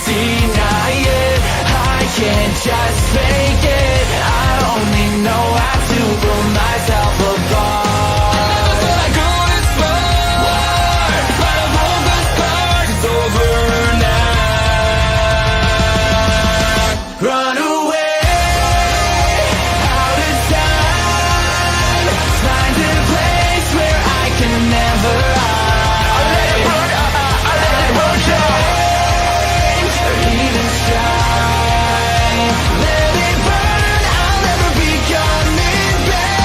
deny it. I can't just fake it. I only know how to pull myself apart. I never thought I could explore, but I pulled the spark. It's over now. Run away, out of time. Find a place where I can never hide. I let it burn, I let it burn, change or even shine. Let it burn, I'll never be coming back.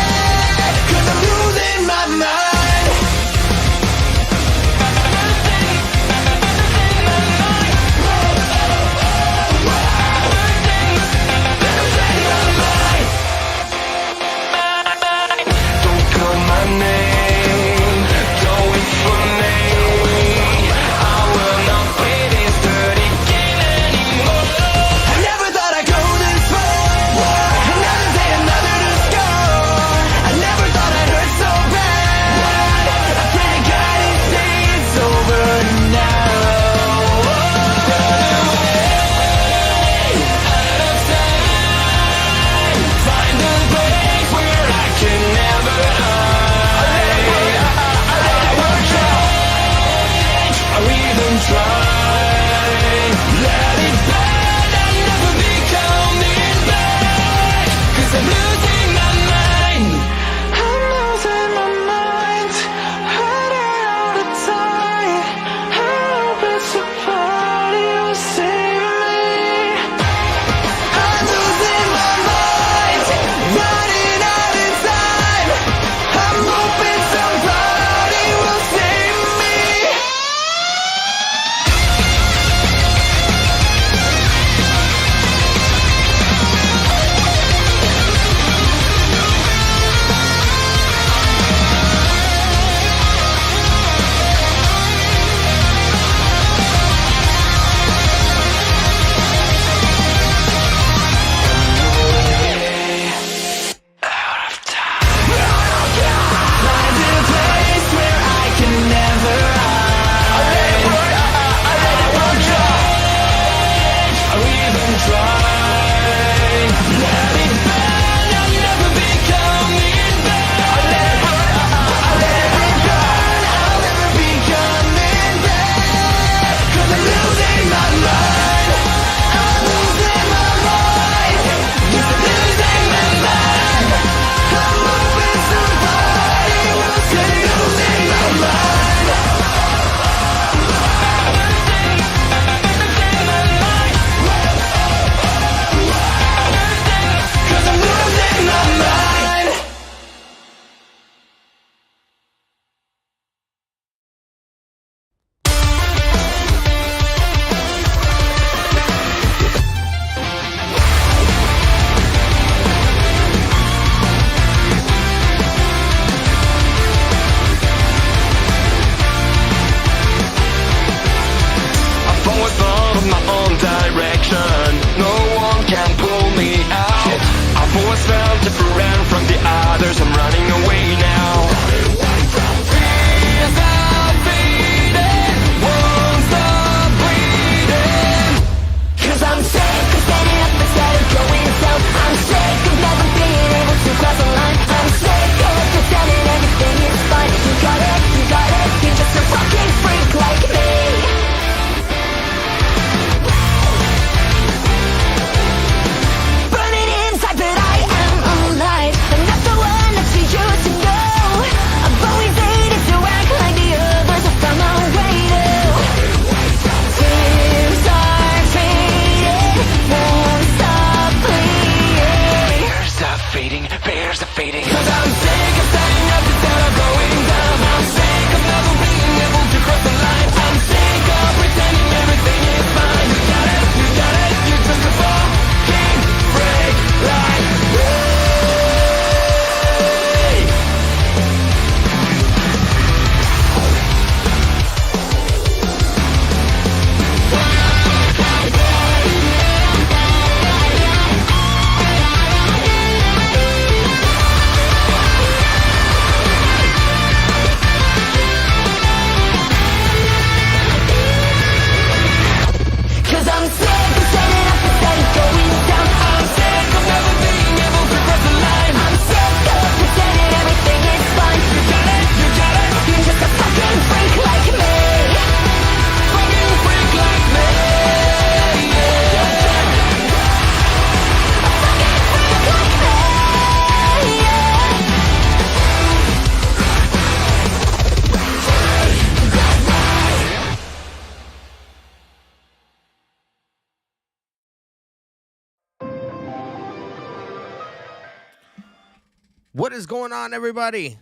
What is going on, everybody?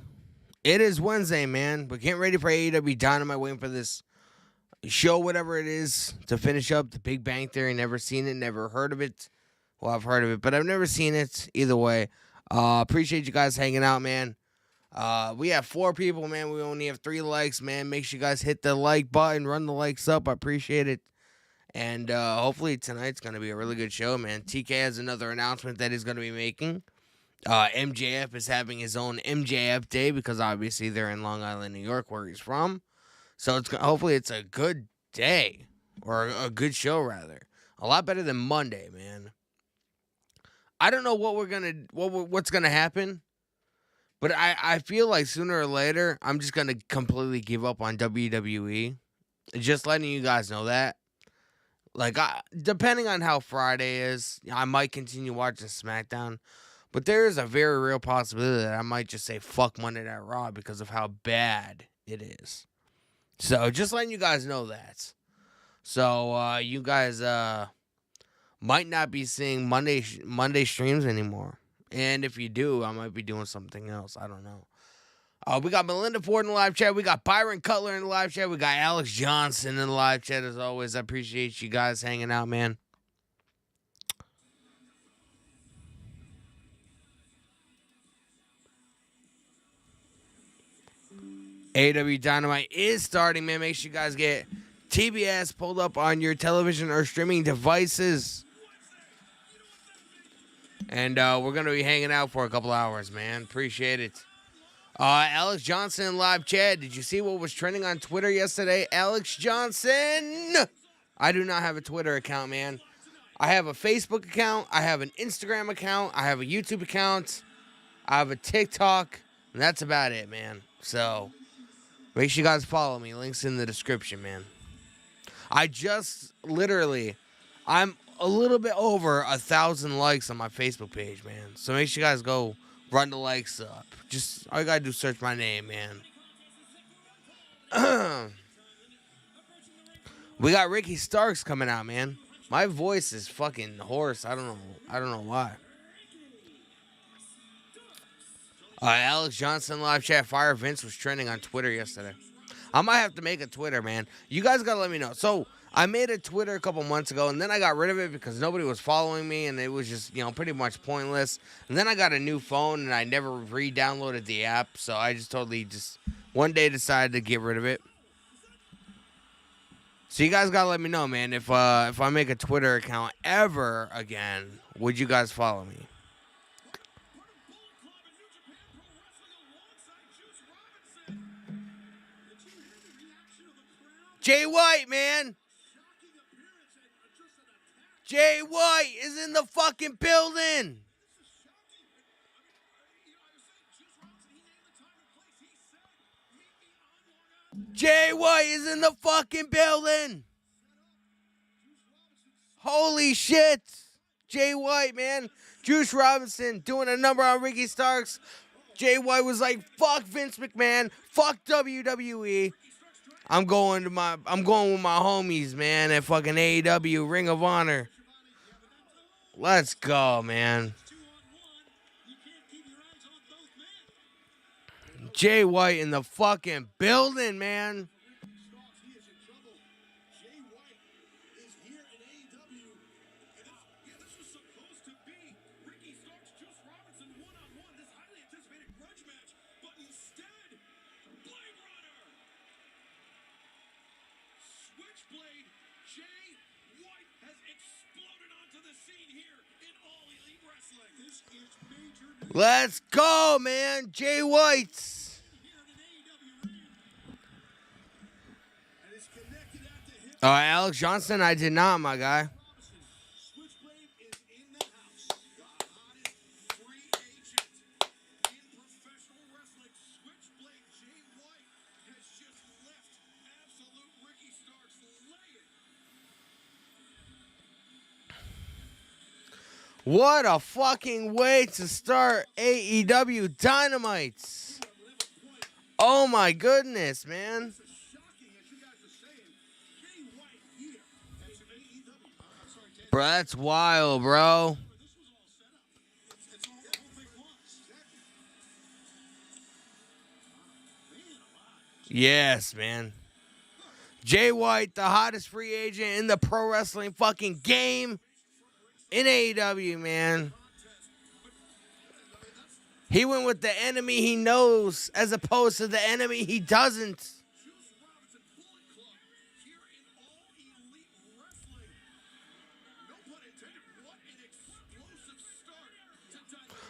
It is Wednesday, man. We're getting ready for AEW Dynamite, waiting for this show, whatever it is, to finish up the Big Bang Theory. Never seen it, never heard of it. Well, I've heard of it, but I've never seen it. Either way, appreciate you guys hanging out, man. We have 4 people, man. We only have 3 likes, man. Make sure you guys hit the like button, run the likes up. I appreciate it. And hopefully tonight's going to be a really good show, man. TK has another announcement that he's going to be making. MJF is having his own MJF day because obviously they're in Long Island, New York, where he's from. So hopefully it's a good day, or a good show rather. A lot better than Monday, man. I don't know what's gonna happen, but I feel like sooner or later I'm just gonna completely give up on WWE. Just letting you guys know that. Like, depending on how Friday is, I might continue watching SmackDown. But there is a very real possibility that I might just say fuck Monday Night Raw because of how bad it is. So just letting you guys know that. So you guys might not be seeing Monday streams anymore. And if you do, I might be doing something else. I don't know. We got Melinda Ford in the live chat. We got Byron Cutler in the live chat. We got Alex Johnson in the live chat as always. I appreciate you guys hanging out, man. AEW Dynamite is starting, man. Make sure you guys get TBS pulled up on your television or streaming devices. And we're going to be hanging out for a couple hours, man. Appreciate it. Alex Johnson live chat. Did you see what was trending on Twitter yesterday? Alex Johnson. I do not have a Twitter account, man. I have a Facebook account. I have an Instagram account. I have a YouTube account. I have a TikTok. And that's about it, man. So make sure you guys follow me. Links in the description, man. I'm a little bit over 1,000 likes on my Facebook page, man. So make sure you guys go run the likes up. Just, all you gotta do is search my name, man. We got Ricky Starks coming out, man. My voice is fucking hoarse. I don't know why. Alex Johnson live chat. Fire Vince was trending on Twitter yesterday. I might have to make a Twitter, man. You guys gotta let me know. So I made a Twitter a couple months ago, and then I got rid of it because nobody was following me, and it was just, pretty much pointless. And then I got a new phone, and I never re-downloaded the app, so I just one day decided to get rid of it. So you guys gotta let me know, man. If I make a Twitter account ever again, would you guys follow me? Jay White, man. Jay White is in the fucking building. Jay White is in the fucking building. Holy shit. Jay White, man. Juice Robinson doing a number on Ricky Starks. Jay White was like, fuck Vince McMahon. Fuck WWE. I'm going with my homies, man, at fucking AEW Ring of Honor. Let's go, man. Jay White in the fucking building, man. Let's go, man. Jay White. All right, Alex Johnson, I did not, my guy. What a fucking way to start AEW Dynamite. Oh my goodness, man. Bro, that's wild, bro. Yes, man. Jay White, the hottest free agent in the pro wrestling fucking game in AEW, man. He went with the enemy he knows as opposed to the enemy he doesn't.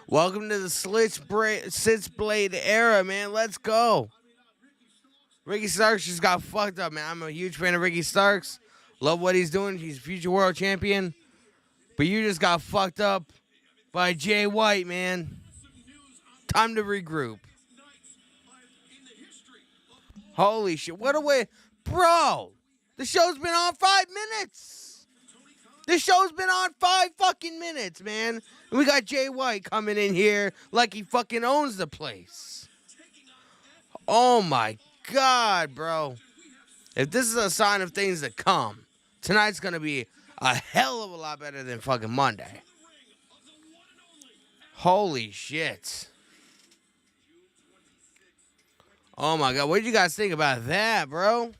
Welcome to the Blade era, man. Let's go. Ricky Starks just got fucked up, man. I'm a huge fan of Ricky Starks. Love what he's doing. He's a future world champion. But you just got fucked up by Jay White, man. Time to regroup. Holy shit. What a way. Bro, the show's been on 5 minutes. This show's been on 5 fucking minutes, man. And we got Jay White coming in here like he fucking owns the place. Oh my God, bro. If this is a sign of things to come, tonight's going to be a hell of a lot better than fucking Monday. Holy shit. Oh my God. What did you guys think about that, bro?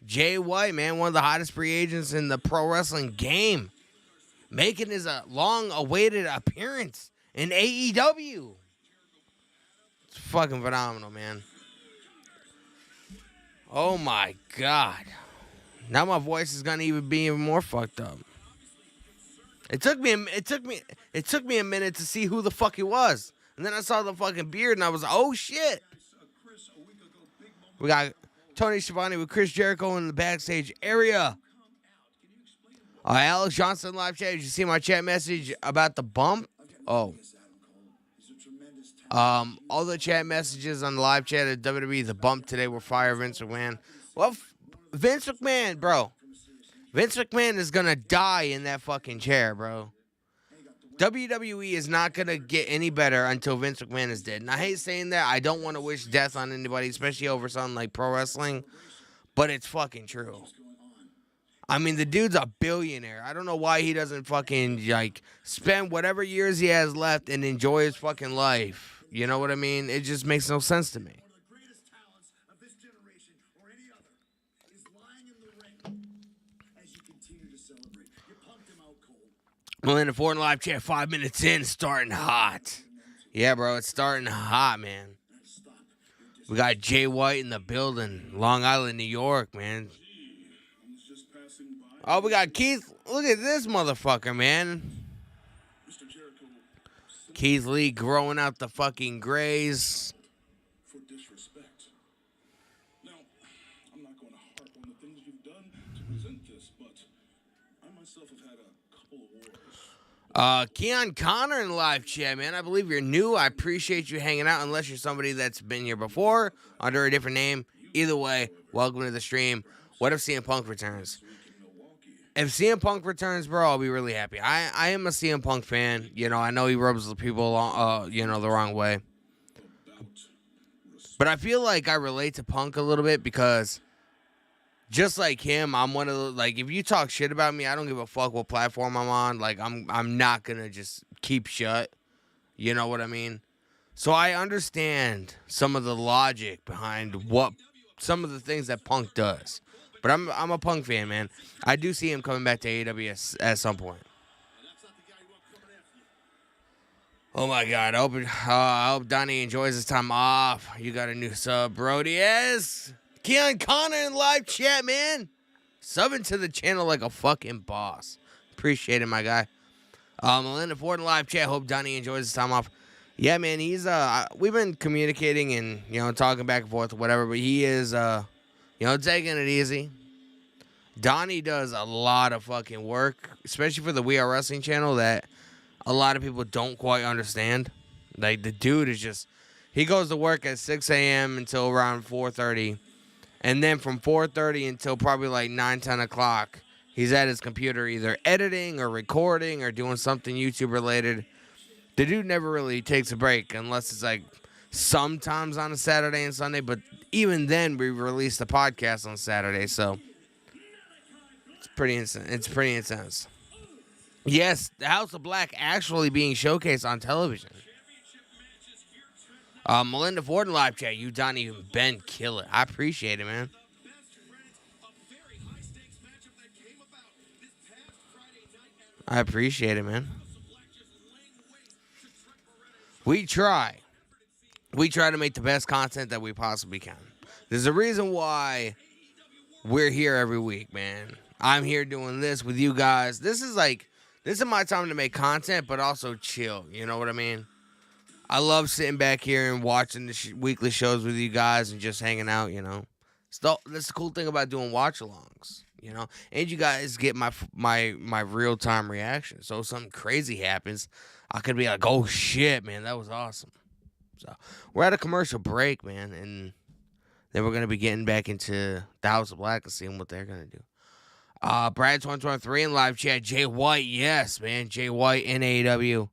Jay White, man, one of the hottest free agents in the pro wrestling game, making his long-awaited appearance in AEW. It's fucking phenomenal, man. Oh my God. Now my voice is gonna be even more fucked up. It took me a minute to see who the fuck he was, and then I saw the fucking beard, and I was like, oh shit. We got Tony Schiavone with Chris Jericho in the backstage area. Alex Johnson live chat. Did you see my chat message about the bump? Oh. All the chat messages on the live chat at WWE, the bump today were fire Vince McMahon. Well, Vince McMahon, bro. Vince McMahon is going to die in that fucking chair, bro. WWE is not going to get any better until Vince McMahon is dead. And I hate saying that. I don't want to wish death on anybody, especially over something like pro wrestling. But it's fucking true. I mean, the dude's a billionaire. I don't know why he doesn't fucking, like, spend whatever years he has left and enjoy his fucking life. You know what I mean? It just makes no sense to me. Melinda Ford live chat 5 minutes in, starting hot. Yeah, bro, it's starting hot, man. We got Jay White in the building, Long Island, New York, man. Oh, we got Keith. Look at this motherfucker, man. Keith Lee growing out the fucking grays. For disrespect. Now, I'm not going to harp on the things you've done to present this, but I myself have had a couple of wars. Keon Connor in the live chat, man. I believe you're new. I appreciate you hanging out, unless you're somebody that's been here before under a different name. Either way, welcome to the stream. What if CM Punk returns? If CM Punk returns, bro, I'll be really happy. I am a CM Punk fan. You know, I know he rubs the people, the wrong way. But I feel like I relate to Punk a little bit because just like him, I'm one of the, like, if you talk shit about me, I don't give a fuck what platform I'm on. Like, I'm not going to just keep shut. You know what I mean? So I understand some of the logic behind what some of the things that Punk does. But I'm a Punk fan, man. I do see him coming back to AEW at some point. Oh, my God. I hope Donnie enjoys his time off. You got a new sub, Brody. Yes. Keon Connor in live chat, man. Subbing to the channel like a fucking boss. Appreciate it, my guy. Melinda Ford in live chat. Hope Donnie enjoys his time off. Yeah, man. He's we've been communicating and, talking back and forth or whatever. But he is, taking it easy. Donnie does a lot of fucking work, especially for the We Are Wrestling channel, that a lot of people don't quite understand. Like, the dude is just, he goes to work at 6 a.m. until around 4:30. And then from 4:30 until probably like 9, 10 o'clock, he's at his computer either editing or recording or doing something YouTube related. The dude never really takes a break unless it's like sometimes on a Saturday and Sunday. But even then, we release the podcast on Saturday. So it's pretty intense. Yes, the House of Black actually being showcased on television. Melinda Ford in live chat. You, Donnie, and Ben, kill it. I appreciate it, man. I appreciate it, man. We try. We try to make the best content that we possibly can. There's a reason why we're here every week, man. I'm here doing this with you guys. This is my time to make content, but also chill. You know what I mean? I love sitting back here and watching the weekly shows with you guys and just hanging out, you know. That's the cool thing about doing watch-alongs, you know. And you guys get my real-time reaction. So if something crazy happens, I could be like, oh, shit, man, that was awesome. So we're at a commercial break, man, and then we're going to be getting back into the House of Black and seeing what they're going to do. Brad 2023 in live chat. Jay White, yes, man. Jay White in AEW.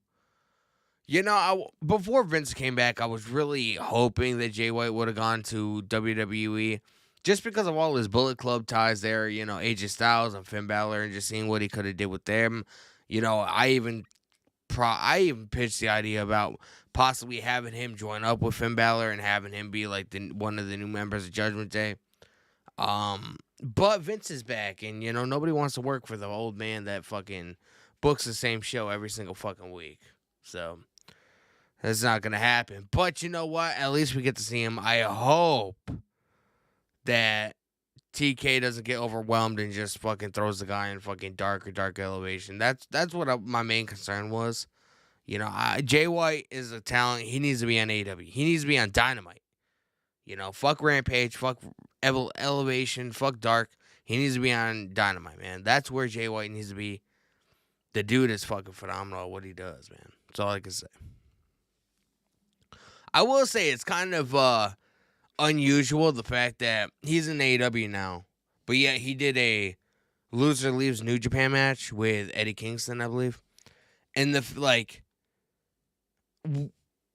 You know, before Vince came back, I was really hoping that Jay White would have gone to WWE just because of all his Bullet Club ties there, you know, AJ Styles and Finn Balor, and just seeing what he could have did with them. You know, I even pitched the idea about possibly having him join up with Finn Balor and having him be like one of the new members of Judgment Day. But Vince is back, and, you know, nobody wants to work for the old man that fucking books the same show every single fucking week. So that's not going to happen. But you know what? At least we get to see him. I hope that TK doesn't get overwhelmed and just fucking throws the guy in fucking dark elevation. That's what my main concern was. You know, Jay White is a talent. He needs to be on AEW. He needs to be on Dynamite. You know, fuck Rampage, fuck Elevation, fuck Dark. He needs to be on Dynamite, man. That's where Jay White needs to be. The dude is fucking phenomenal at what he does, man. That's all I can say. I will say it's kind of unusual, the fact that he's in AEW now, but yet he did a Loser Leaves New Japan match with Eddie Kingston, I believe. And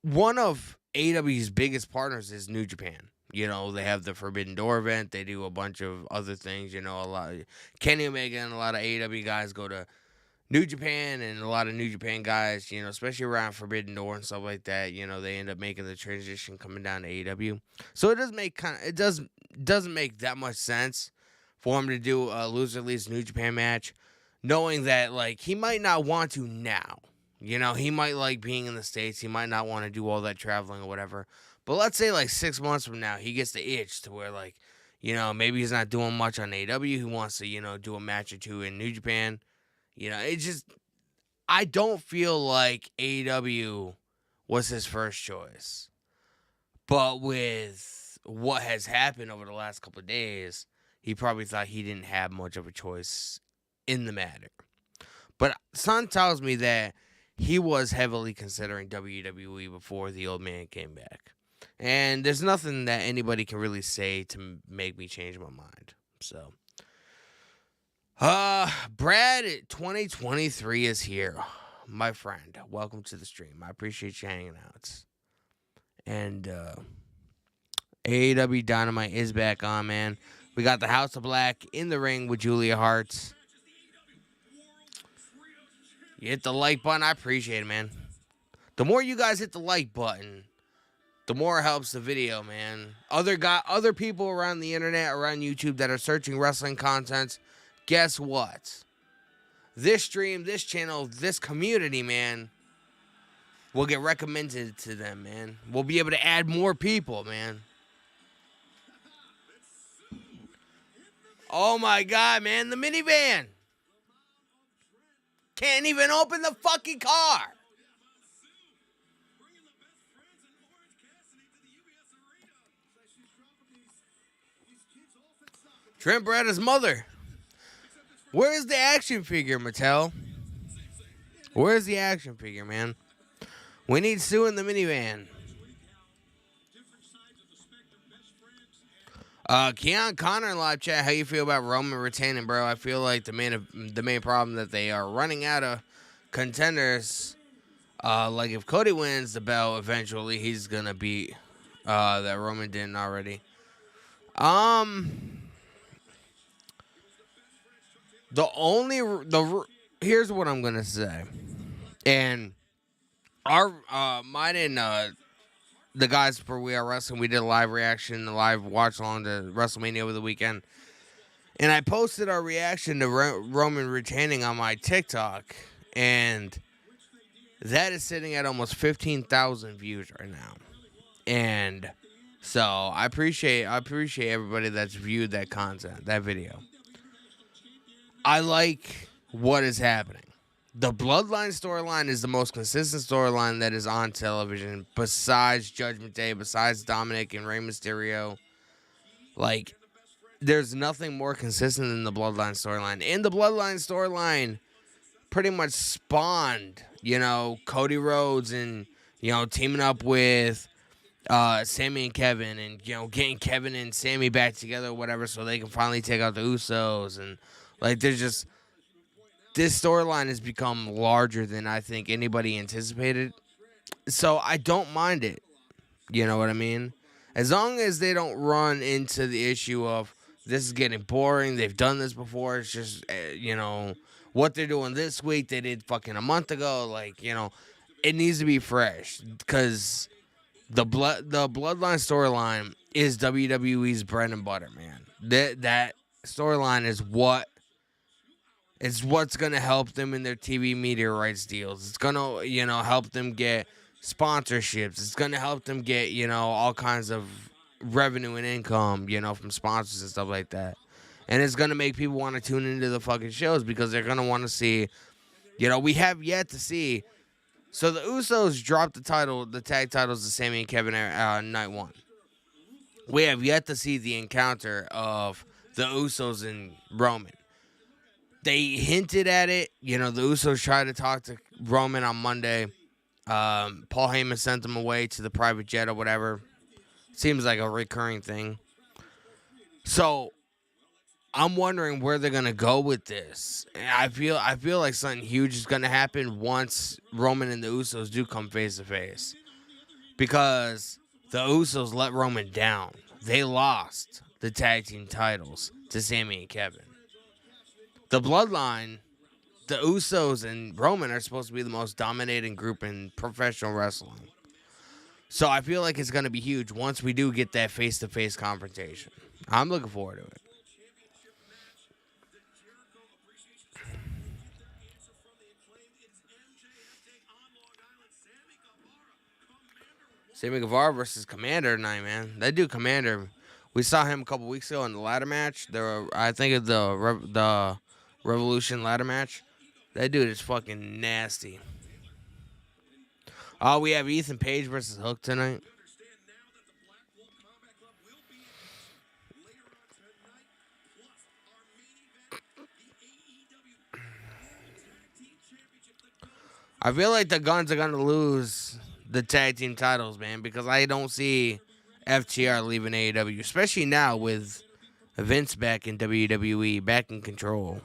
one of AEW's biggest partners is New Japan. You know, they have the Forbidden Door event. They do a bunch of other things. You know, a lot of Kenny Omega and a lot of AEW guys go to New Japan, and a lot of New Japan guys, you know, especially around Forbidden Door and stuff like that, you know, they end up making the transition coming down to AEW. So doesn't make that much sense for him to do a Loser Leaves New Japan match, knowing that, like, he might not want to now. You know, he might like being in the States. He might not want to do all that traveling or whatever. But let's say, like, 6 months from now, he gets the itch to where, like, you know, maybe he's not doing much on AEW. He wants to, you know, do a match or two in New Japan. You know, I don't feel like AEW was his first choice. But with what has happened over the last couple of days, he probably thought he didn't have much of a choice in the matter. But Son tells me that he was heavily considering WWE before the old man came back. And there's nothing that anybody can really say to make me change my mind. So, Brad 2023 is here. My friend, welcome to the stream. I appreciate you hanging out. And AEW Dynamite is back on, man. We got the House of Black in the ring with Julia Hart. You hit the like button. I appreciate it, man. The more you guys hit the like button, the more it helps the video, man. Other people around the internet, around YouTube that are searching wrestling content, guess what? This stream, this channel, this community, man, will get recommended to them, man. We'll be able to add more people, man. Oh my God, man, the minivan. Can't even open the fucking car. Trent Berretta's mother. Where's the action figure, Mattel? Where's the action figure, man? We need Sue in the minivan. Keon Connor in live chat, how you feel about Roman retaining, bro? I feel like the main problem that they are running out of contenders. Like if Cody wins the belt, eventually he's gonna beat that Roman didn't already. Here's what I'm gonna say, and mine and the guys for We Are Wrestling, we did a live reaction, a live watch along to WrestleMania over the weekend. And I posted our reaction to Roman retaining on my TikTok. And that is sitting at almost 15,000 views right now. And so I appreciate everybody that's viewed that content, that video. I like what is happening. The Bloodline storyline is the most consistent storyline that is on television besides Judgment Day, besides Dominic and Rey Mysterio. Like, there's nothing more consistent than the Bloodline storyline. And the Bloodline storyline pretty much spawned, Cody Rhodes and, teaming up with Sammy and Kevin and, getting Kevin and Sammy back together or whatever so they can finally take out the Usos. And, there's just... This storyline has become larger than I think anybody anticipated. So I don't mind it. You know what I mean? As long as they don't run into the issue of this is getting boring. They've done this before. It's just, what they're doing this week, they did fucking a month ago. It needs to be fresh. Because the Bloodline storyline is WWE's bread and butter, man. That storyline is what's going to help them in their TV media rights deals. It's going to, help them get sponsorships. It's going to help them get, all kinds of revenue and income, from sponsors and stuff like that. And it's going to make people want to tune into the fucking shows because they're going to want to see, we have yet to see. So the Usos dropped the tag titles to Sammy and Kevin night one. We have yet to see the encounter of the Usos and Roman. They hinted at it. The Usos tried to talk to Roman on Monday. Paul Heyman sent them away to the private jet or whatever. Seems like a recurring thing. So, I'm wondering where they're going to go with this. I feel like something huge is going to happen once Roman and the Usos do come face to face. Because the Usos let Roman down. They lost the tag team titles to Sammy and Kevin. The Bloodline, the Usos and Roman are supposed to be the most dominating group in professional wrestling. So I feel like it's going to be huge once we do get that face-to-face confrontation. I'm looking forward to it. Sammy Guevara versus Commander tonight, man. That dude Commander, we saw him a couple weeks ago in the ladder match. I think of the Revolution ladder match. That dude is fucking nasty. Oh, we have Ethan Page versus Hook tonight. I feel like the Guns are going to lose the tag team titles, man, because I don't see FTR leaving AEW, especially now with Vince back in WWE, back in control.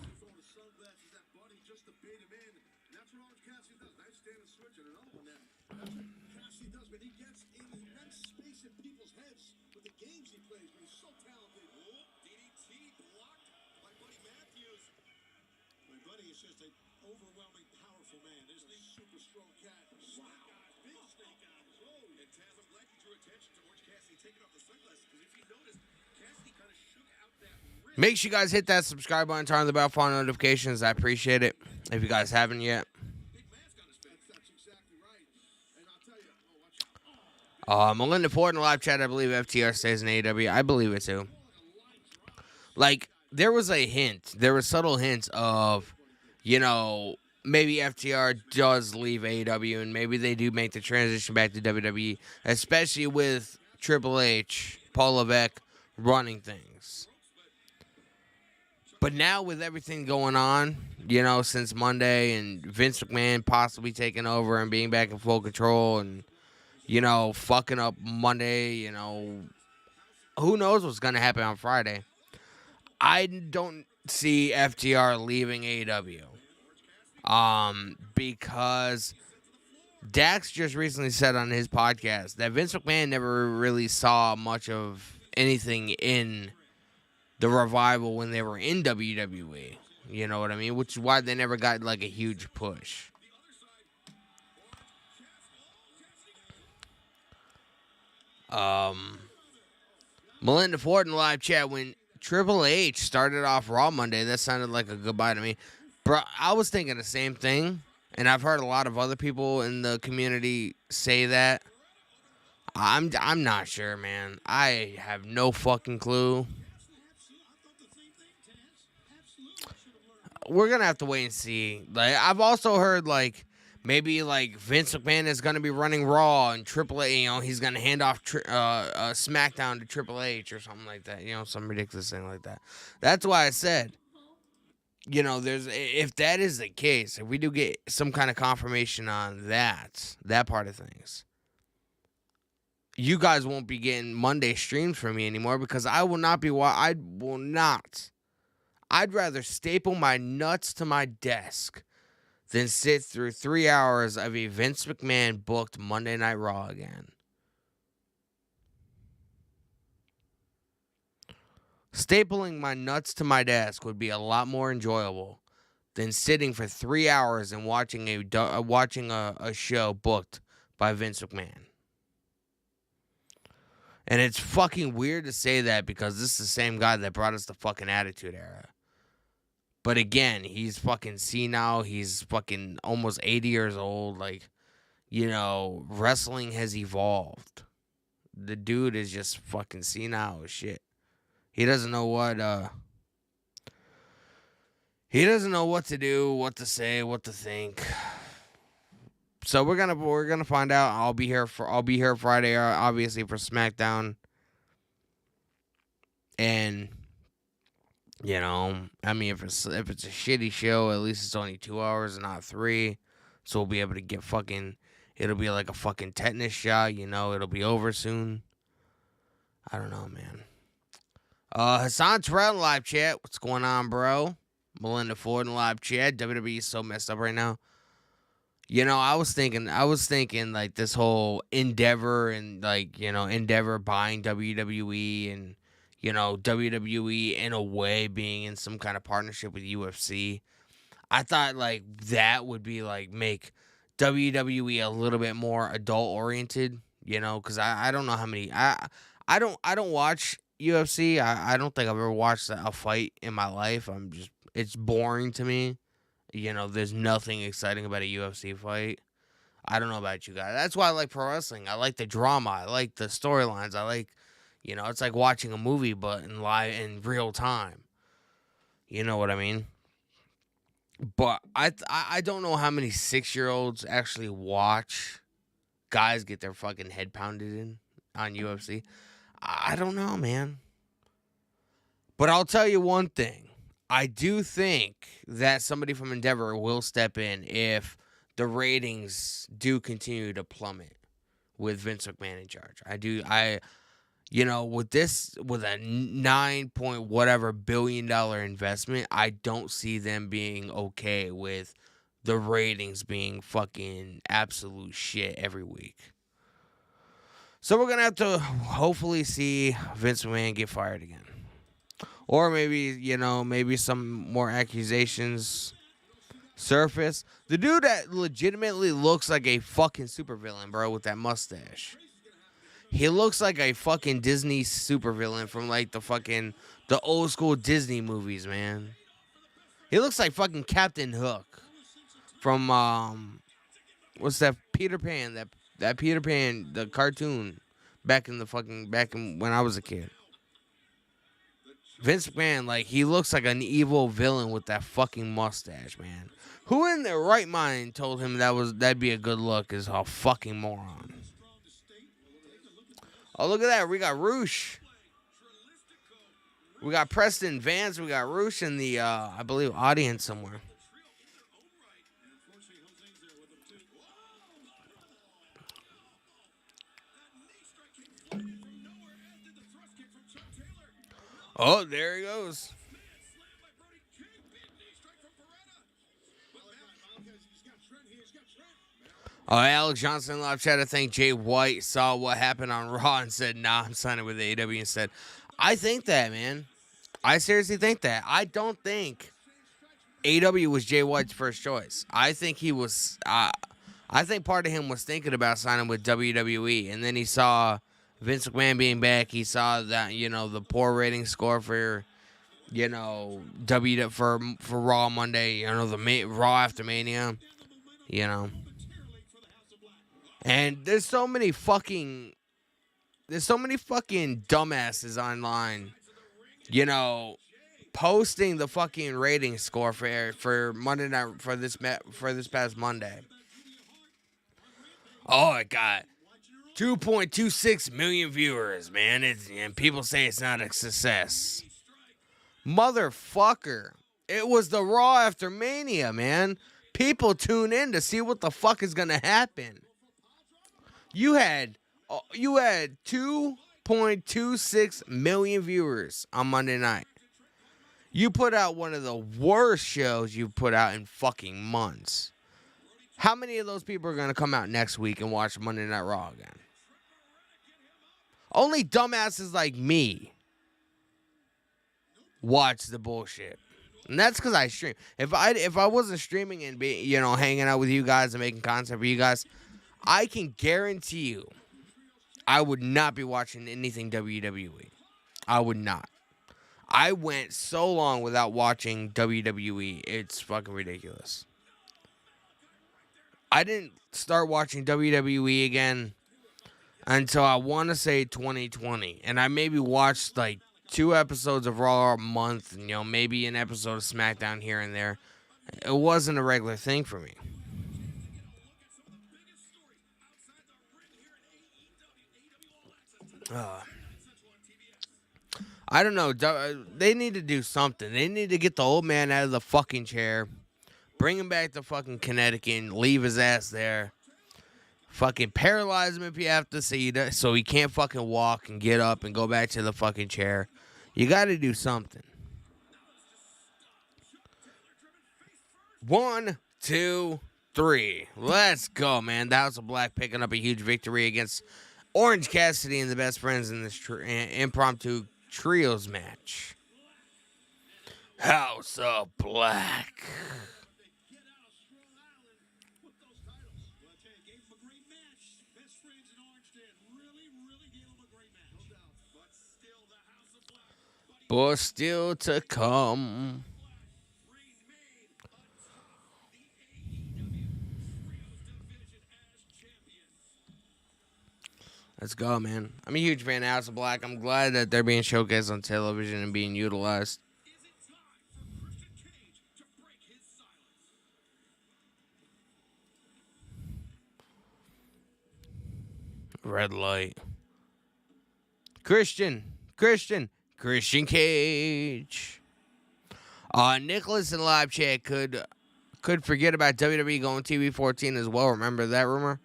Make sure you guys hit that subscribe button, turn on the bell for notifications. I appreciate it. If you guys haven't yet. Melinda Ford in the live chat, I believe FTR stays in AEW. I believe it too. There was a hint. There were subtle hints of, maybe FTR does leave AEW and maybe they do make the transition back to WWE, especially with Triple H, Paul Levesque running things. But now with everything going on, since Monday and Vince McMahon possibly taking over and being back in full control and, fucking up Monday, who knows what's going to happen on Friday. I don't see FTR leaving AEW. Because Dax just recently said on his podcast that Vince McMahon never really saw much of anything in the Revival when they were in WWE. You know what I mean? Which is why they never got a huge push. Melinda Ford in the live chat, when Triple H started off Raw Monday, that sounded like a goodbye to me. Bro, I was thinking the same thing, and I've heard a lot of other people in the community say that. I'm not sure, man. I have no fucking clue. We're gonna have to wait and see. Like, I've also heard like maybe like Vince McMahon is gonna be running Raw and Triple H. You know, he's gonna hand off SmackDown to Triple H or something like that. You know, some ridiculous thing like that. That's why I said, you know, if that is the case, if we do get some kind of confirmation on that part of things, you guys won't be getting Monday streams from me anymore because I will not be. I will not. I'd rather staple my nuts to my desk than sit through 3 hours of a Vince McMahon booked Monday Night Raw again. Stapling my nuts to my desk would be a lot more enjoyable than sitting for 3 hours and watching a show booked by Vince McMahon. And it's fucking weird to say that because this is the same guy that brought us the fucking Attitude Era. But again, he's fucking senile. He's fucking almost 80 years old. Like, you know, wrestling has evolved. The dude is just fucking senile as shit. He doesn't know what to do, what to say, what to think. So we're gonna find out. I'll be here Friday, obviously, for SmackDown. And you know, I mean, if it's a shitty show, at least it's only 2 hours and not 3. So we'll be able to get it'll be like a fucking tetanus shot, you know, it'll be over soon. I don't know, man. Hassan Terrell in live chat. What's going on, bro? Melinda Ford in live chat. WWE is so messed up right now. You know, I was thinking like this whole Endeavor and like, you know, Endeavor buying WWE and, you know, WWE in a way being in some kind of partnership with UFC. I thought like that would be like make WWE a little bit more adult oriented, you know, because I don't know how many I don't watch UFC. I don't think I've ever watched a fight in my life. It's boring to me. You know, there's nothing exciting about a UFC fight. I don't know about you guys. That's why I like pro wrestling. I like the drama. I like the storylines. I like, you know, it's like watching a movie, but in real time. You know what I mean? But I don't know how many 6-year-olds actually watch guys get their fucking head pounded in on UFC. I don't know, man. But I'll tell you one thing. I do think that somebody from Endeavor will step in if the ratings do continue to plummet with Vince McMahon in charge. You know, with a 9 point whatever billion dollar investment, I don't see them being okay with the ratings being fucking absolute shit every week. So we're going to have to hopefully see Vince McMahon get fired again. Or maybe, you know, maybe some more accusations surface. The dude that legitimately looks like a fucking supervillain, bro, with that mustache. He looks like a fucking Disney supervillain from like the old school Disney movies, man. He looks like fucking Captain Hook from what's that Peter Pan, that Peter Pan, the cartoon back in when I was a kid. Vince McMahon, like, he looks like an evil villain with that fucking mustache, man. Who in their right mind told him that'd be a good look is a fucking moron. Oh, look at that. We got Roosh. We got Preston Vance. We got Roosh in the, I believe, audience somewhere. Oh, there he goes. Oh, Alex Johnson in live chat. I think Jay White saw what happened on Raw and said, nah, I'm signing with AEW instead. I think that, man. I seriously think that. I don't think AEW was Jay White's first choice. I think he was, I think part of him was thinking about signing with WWE, and then he saw Vince McMahon being back. He saw that, you know, the poor rating score for, you know, for Raw Monday, you know, the Raw after Mania, you know. And there's so many fucking dumbasses online, you know, posting the fucking rating score for Monday night for this past Monday. Oh, it got 2.26 million viewers, man. And people say it's not a success. Motherfucker. It was the Raw after Mania, man. People tune in to see what the fuck is gonna happen. You had 2.26 million viewers on Monday night. You put out one of the worst shows you've put out in fucking months. How many of those people are going to come out next week and watch Monday Night Raw again? Only dumbasses like me watch the bullshit. And that's because I stream. If I wasn't streaming and hanging out with you guys and making content for you guys, I can guarantee you I would not be watching anything WWE. I would not. I went so long without watching WWE. It's fucking ridiculous. I didn't start watching WWE again until I want to say 2020. And I maybe watched like 2 episodes of Raw a month, and, maybe an episode of SmackDown here and there. It wasn't a regular thing for me. I don't know. They need to do something. They need to get the old man out of the fucking chair. Bring him back to fucking Connecticut and leave his ass there. Fucking paralyze him if you have to so he can't fucking walk and get up and go back to the fucking chair. You got to do something. 1, 2, 3. Let's go, man. The House of Black picking up a huge victory against Orange Cassidy and the Best Friends in this impromptu trios match. House of Black. But still to come. Let's go, man. I'm a huge fan of House of Black. I'm glad that they're being showcased on television and being utilized. Red light. Christian Cage. Nicholas in live chat could forget about WWE going TV 14 as well. Remember that rumor?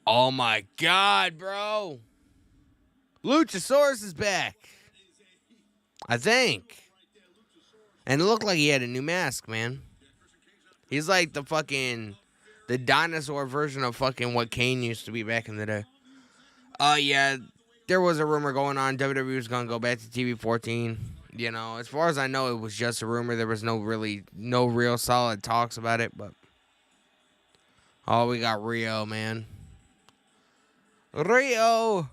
Oh my God, bro. Luchasaurus is back. I think. And it looked like he had a new mask, man. He's like the dinosaur version of fucking what Kane used to be back in the day. Yeah, there was a rumor going on. WWE was going to go back to TV 14. As far as I know, it was just a rumor. There was no real solid talks about it, but we got Rio, man. Rio.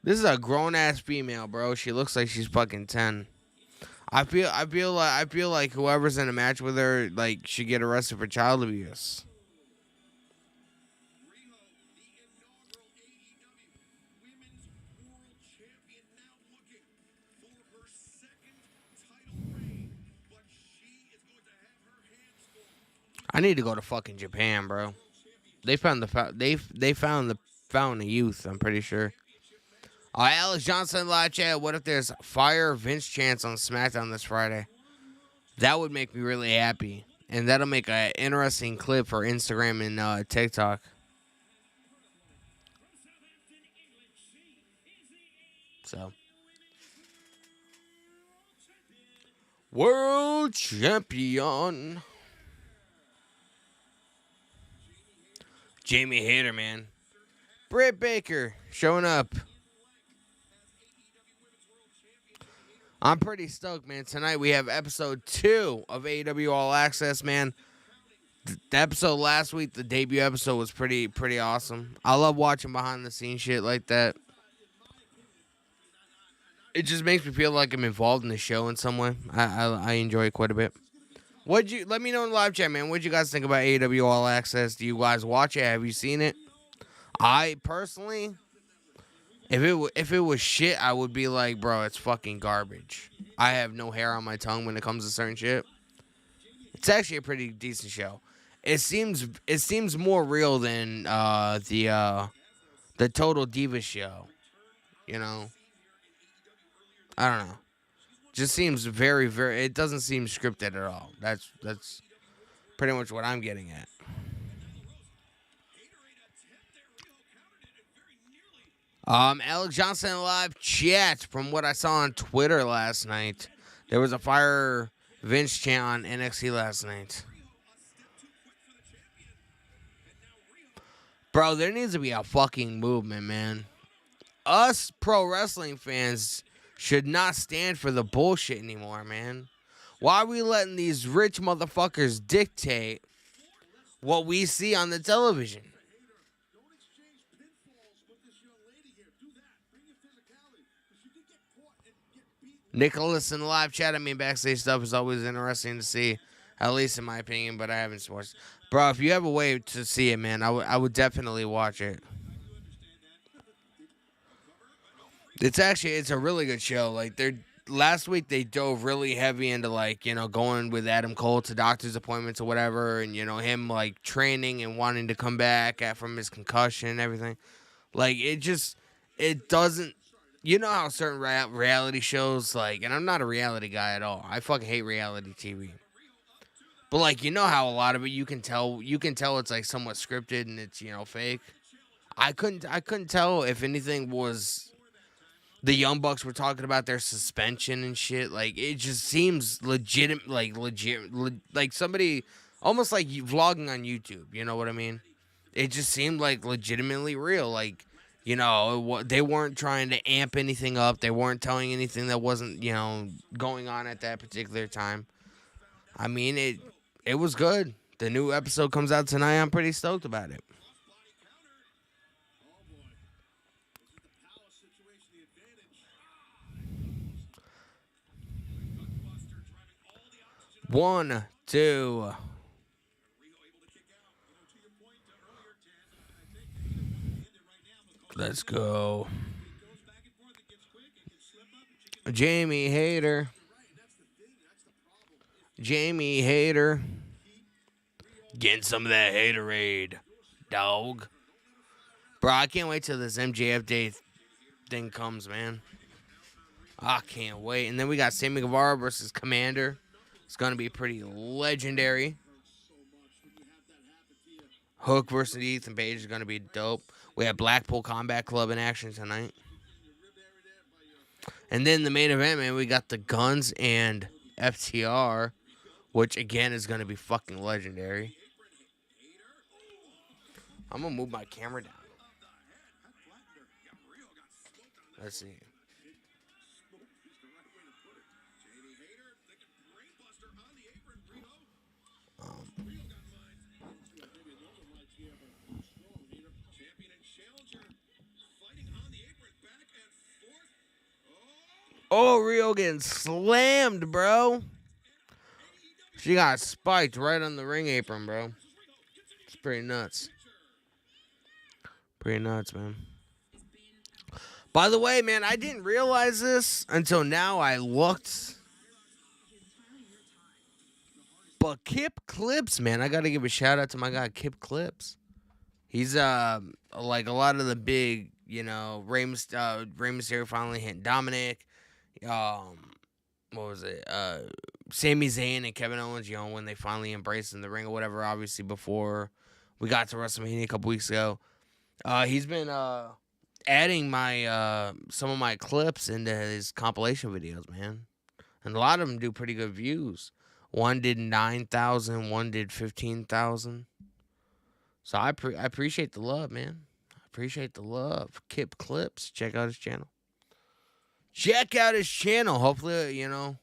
This is a grown-ass female, bro. She looks like she's fucking 10. I feel like whoever's in a match with her should get arrested for child abuse. I need to go to fucking Japan, bro. They found the fountain of youth, I'm pretty sure. Alex Johnson live chat. What if there's fire Vince chants on SmackDown this Friday? That would make me really happy, and that'll make an interesting clip for Instagram and TikTok. So, world champion Jamie Hayter, man. Britt Baker showing up. I'm pretty stoked, man. Tonight we have episode 2 of AEW All Access, man. The episode last week, the debut episode, was pretty awesome. I love watching behind the scenes shit like that. It just makes me feel like I'm involved in the show in some way. I enjoy it quite a bit. Let me know in the live chat, man. What'd you guys think about AEW All Access? Do you guys watch it? Have you seen it? I personally, if it was shit, I would be like, bro, it's fucking garbage. I have no hair on my tongue when it comes to certain shit. It's actually a pretty decent show. It seems more real than the Total Divas show. You know, I don't know. Just seems very. It doesn't seem scripted at all. That's pretty much what I'm getting at. Alex Johnson in live chat. From what I saw on Twitter last night, there was a Fire Vince chant on NXT last night. Bro, there needs to be a fucking movement, man. Us pro wrestling fans should not stand for the bullshit anymore, man. Why are we letting these rich motherfuckers dictate what we see on the television? Nicholas in the live chat. I mean, backstage stuff is always interesting to see, at least in my opinion, but I haven't watched. Bro, if you have a way to see it, man, I would definitely watch it. It's a really good show. Like, last week they dove really heavy into, like, you know, going with Adam Cole to doctor's appointments or whatever, and, you know, him, like, training and wanting to come back from his concussion and everything. Like, it doesn't. You know how certain reality shows, like, and I'm not a reality guy at all. I fucking hate reality TV. But, like, you know how a lot of it you can tell it's, like, somewhat scripted and it's, you know, fake. I couldn't tell if anything was the Young Bucks were talking about their suspension and shit. Like, it just seems legit, like somebody almost like vlogging on YouTube. You know what I mean? It just seemed like legitimately real. Like, you know, they weren't trying to amp anything up. They weren't telling anything that wasn't, you know, going on at that particular time. I mean, it was good. The new episode comes out tonight. I'm pretty stoked about it. One, two. Let's go. Jamie Hayter. Getting some of that haterade, dog. Bro, I can't wait till this MJF Day thing comes, man. I can't wait. And then we got Sammy Guevara versus Commander. It's going to be pretty legendary. Hook versus Ethan Page is going to be dope. We have Blackpool Combat Club in action tonight. And then the main event, man, we got the Guns and FTR, which, again, is going to be fucking legendary. I'm going to move my camera down. Let's see. Oh, Rio getting slammed, bro. She got spiked right on the ring apron, bro. It's pretty nuts. Pretty nuts, man. By the way, man, I didn't realize this until now. I looked. But Kip Clips, man, I got to give a shout out to my guy, Kip Clips. He's, like a lot of the big, you know, Rey Mysterio finally hit Dominic. What was it? Sami Zayn and Kevin Owens, you know, when they finally embraced in the ring or whatever, obviously before we got to WrestleMania a couple weeks ago. He's been adding my some of my clips into his compilation videos, man. And a lot of them do pretty good views. One did 9,000, one did 15,000. So I appreciate the love, man. I appreciate the love. Kip Clips, check out his channel. Hopefully, you know,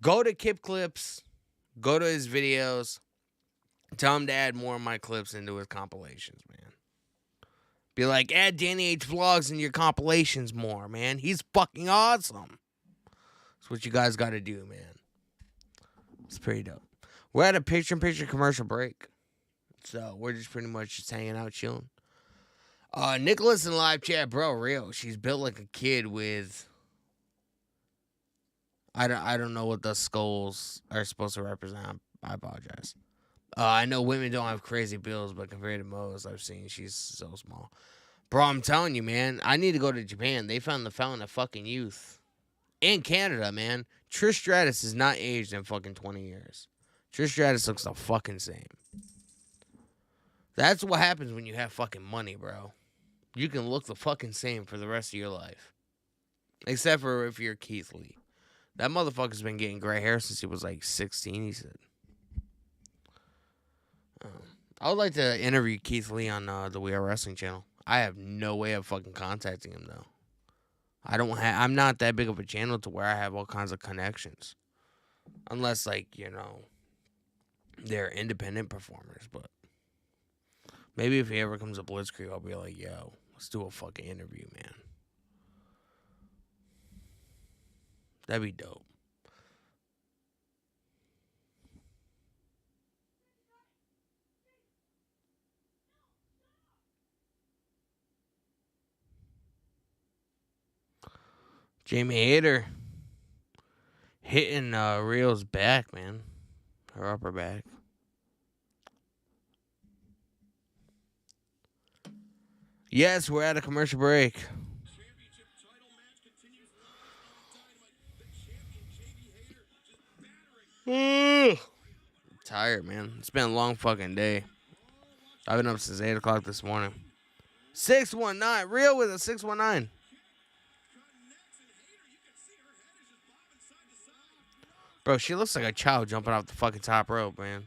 go to Kip Clips, go to his videos, Tell him to add more of my clips into his compilations, man. Be like, add Danny H vlogs in your compilations more, man. He's fucking awesome. That's what you guys got to do, man. It's pretty dope. We're at a picture-in-picture commercial break. So we're just pretty much just hanging out, chilling. Nicholas in live chat, bro, real. She's built like a kid with... I don't know what the skulls are supposed to represent. I apologize. I know women don't have crazy builds, but compared to most I've seen, she's so small. Bro, I'm telling you, man, I need to go to Japan. They found the fountain of fucking youth. In Canada, man. Trish Stratus is not aged in fucking 20 years. Trish Stratus looks the fucking same. That's what happens when you have fucking money, bro. You can look the fucking same for the rest of your life. Except for if you're Keith Lee. That motherfucker's been getting gray hair since he was like 16, he said. I would like to interview Keith Lee on the We Are Wrestling channel. I have no way of fucking contacting him, though. I'm not that big of a channel to where I have all kinds of connections. Unless, like, you know, they're independent performers, but maybe if he ever comes to Blitzkrieg, I'll be like, yo, let's do a fucking interview, man. That'd be dope. Jamie Hayter hitting Rio's back, man. Her upper back. Yes, we're at a commercial break. Tired, man. It's been a long fucking day. I've been up since 8 o'clock this morning. 619. Real with a 619. Bro, she looks like a child jumping off the fucking top rope, man.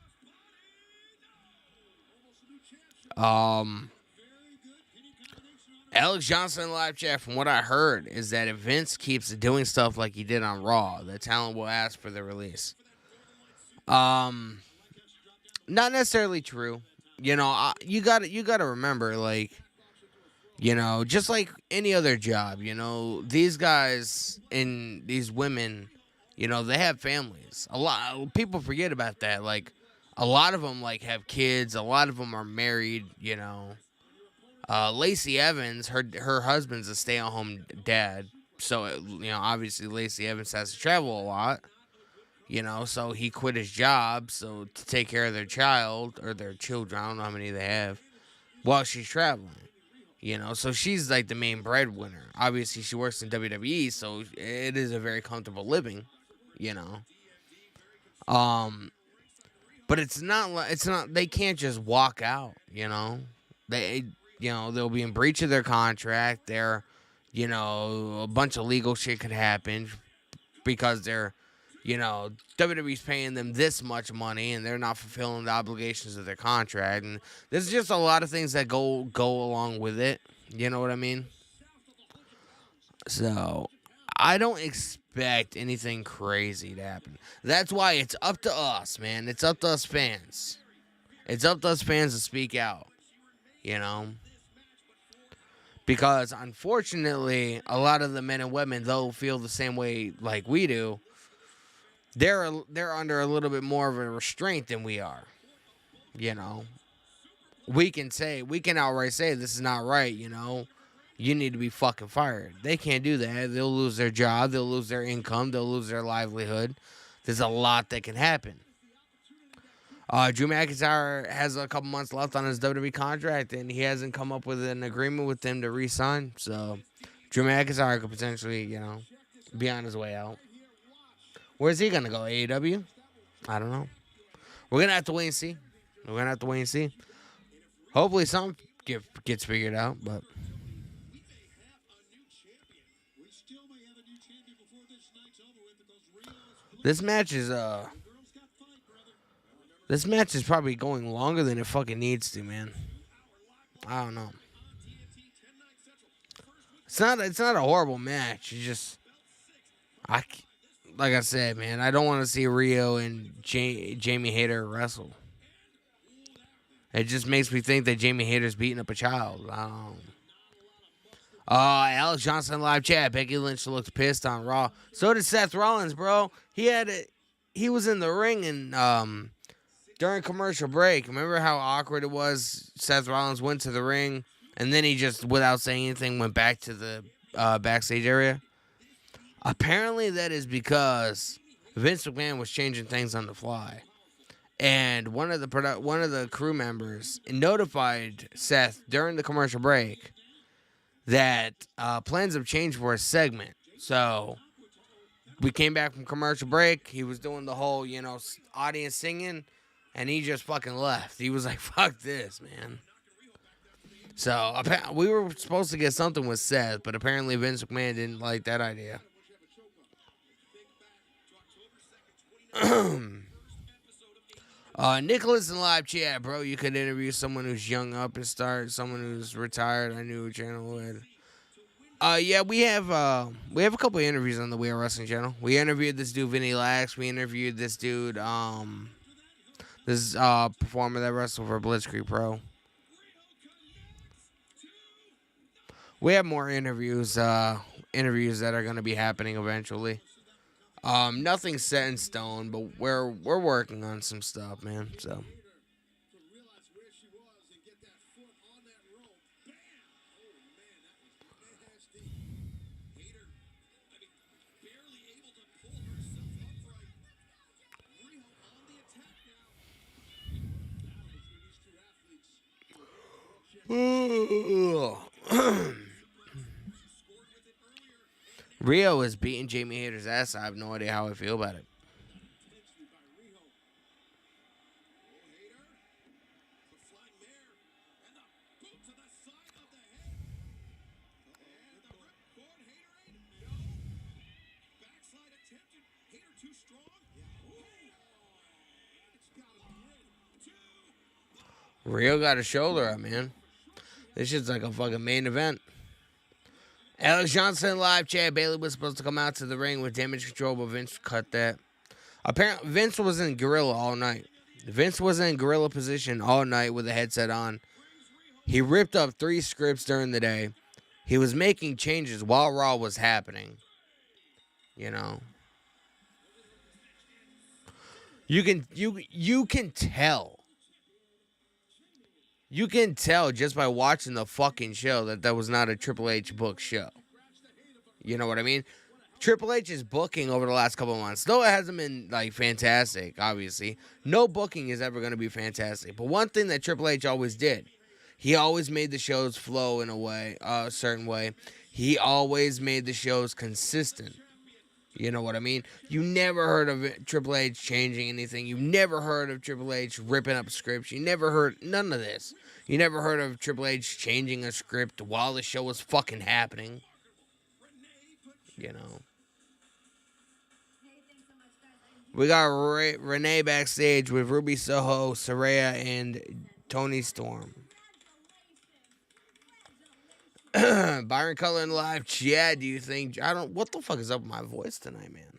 Alex Johnson in live chat, from what I heard, is that if Vince keeps doing stuff like he did on Raw, the talent will ask for the release. Not necessarily true. You know, you gotta remember, like, you know, just like any other job, you know, these guys and these women, you know, they have families. A lot people forget about that. Like, a lot of them like have kids. A lot of them are married. You know, Lacey Evans, her husband's a stay-at-home dad. So you know, obviously Lacey Evans has to travel a lot. You know, so he quit his job to take care of their child or their children. I don't know how many they have while she's traveling. You know, so she's like the main breadwinner. Obviously, she works in WWE, so it is a very comfortable living. You know, but it's not. They can't just walk out. You know, they'll be in breach of their contract. You know, a bunch of legal shit could happen because they're, you know, WWE's paying them this much money and they're not fulfilling the obligations of their contract. And there's just a lot of things that go along with it. You know what I mean? So I don't expect anything crazy to happen. That's why it's up to us, man. It's up to us fans. It's up to us fans to speak out, you know? Because, unfortunately, a lot of the men and women, though, feel the same way like we do. They're under a little bit more of a restraint than we are, you know? We can outright say, this is not right, you know? You need to be fucking fired. They can't do that. They'll lose their job. They'll lose their income. They'll lose their livelihood. There's a lot that can happen. Drew McIntyre has a couple months left on his WWE contract, and he hasn't come up with an agreement with them to re-sign. So, Drew McIntyre could potentially, you know, be on his way out. Where's he going to go? AEW? I don't know. We're going to have to wait and see. Hopefully something gets figured out, but... This match is probably going longer than it fucking needs to, man. I don't know. It's not a horrible match. It's just, like I said, man, I don't want to see Rio and Jamie Hayter wrestle. It just makes me think that Jamie Hayter's beating up a child. I don't know. Alex Johnson live chat. Becky Lynch looked pissed on Raw. So did Seth Rollins, bro. He was in the ring and during commercial break. Remember how awkward it was? Seth Rollins went to the ring and then he just, without saying anything, went back to the backstage area. Apparently, that is because Vince McMahon was changing things on the fly, and one of the crew members notified Seth during the commercial break that plans have changed for a segment. So we came back from commercial break. He was doing the whole, audience singing, and he just fucking left. He was like, "Fuck this, man." So we were supposed to get something with Seth, but apparently Vince McMahon didn't like that idea. Nicholas in live chat, bro. You could interview someone who's young up and start, someone who's retired. I knew a channel would. Yeah, we have a couple of interviews on the We Are Wrestling channel. We interviewed this dude Vinny Lax. We interviewed this dude, this performer that wrestled for Blitzkrieg Pro. We have more interviews that are gonna be happening eventually. Nothing's set in stone, but we're working on some stuff, man. So. Rio is beating Jamie Hayter's ass. I have no idea how I feel about it. Rio got a shoulder up, man. This shit's like a fucking main event. Alex Johnson live chat. Bayley was supposed to come out to the ring with Damage Control, but Vince cut that. Apparently, Vince was in gorilla all night. Vince was in gorilla position all night with a headset on. He ripped up 3 scripts during the day. He was making changes while Raw was happening. You can tell. You can tell just by watching the fucking show that was not a Triple H book show. You know what I mean? Triple H's booking over the last couple of months, though it hasn't been like fantastic, obviously. No booking is ever going to be fantastic. But one thing that Triple H always did, he always made the shows flow in a certain way. He always made the shows consistent. You know what I mean? You never heard of Triple H changing anything. You never heard of Triple H ripping up scripts. You never heard none of this. You never heard of Triple H changing a script while the show was fucking happening. We got Renee backstage with Ruby Soho, Saraya, and Tony Storm. Byron Cullen live chat. Do you think what the fuck is up with my voice tonight, man?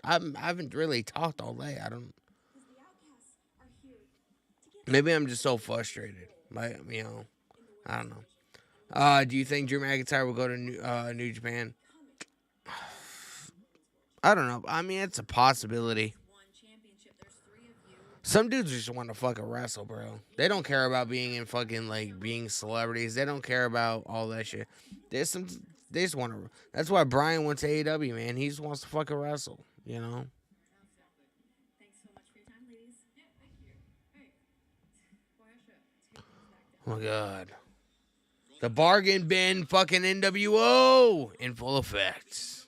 I haven't really talked all day. Maybe I'm just so frustrated. I don't know. Do you think Drew McIntyre will go to New Japan? I don't know. I mean, it's a possibility. Some dudes just want to fucking wrestle, bro. They don't care about being in fucking, being celebrities. They don't care about all that shit. They just want to. That's why Brian went to AEW, man. He just wants to fucking wrestle, Thanks so much for your time, ladies. Yeah, thank you. Hey. Oh, my God. The bargain bin fucking NWO in full effect.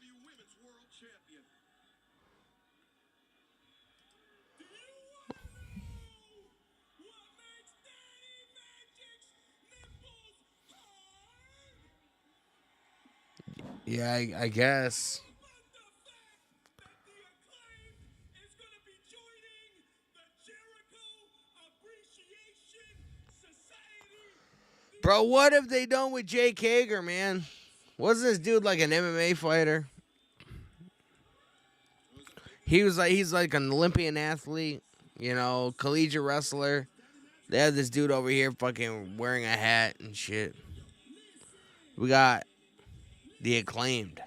Yeah, I guess. Bro, what have they done with Jake Hager, man? Wasn't this dude like an MMA fighter? He's like an Olympian athlete, collegiate wrestler. They have this dude over here fucking wearing a hat and shit. We got the Acclaimed.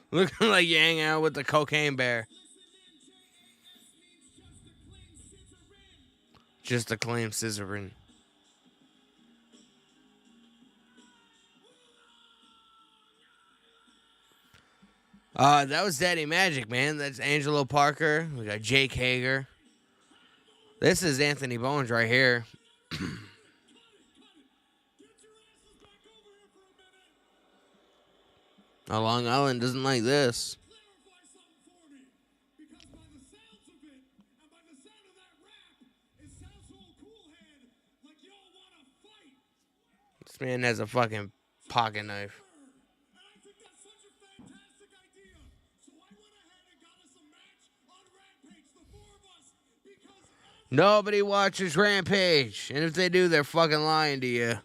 Looking like you hang out with the cocaine bear. Just a claim scissoring. That was Daddy Magic, man. That's Angelo Parker. We got Jake Hager. This is Anthony Bones right here. Long Island doesn't like this. This man has a fucking pocket knife. Nobody watches Rampage, and if they do, they're fucking lying to you.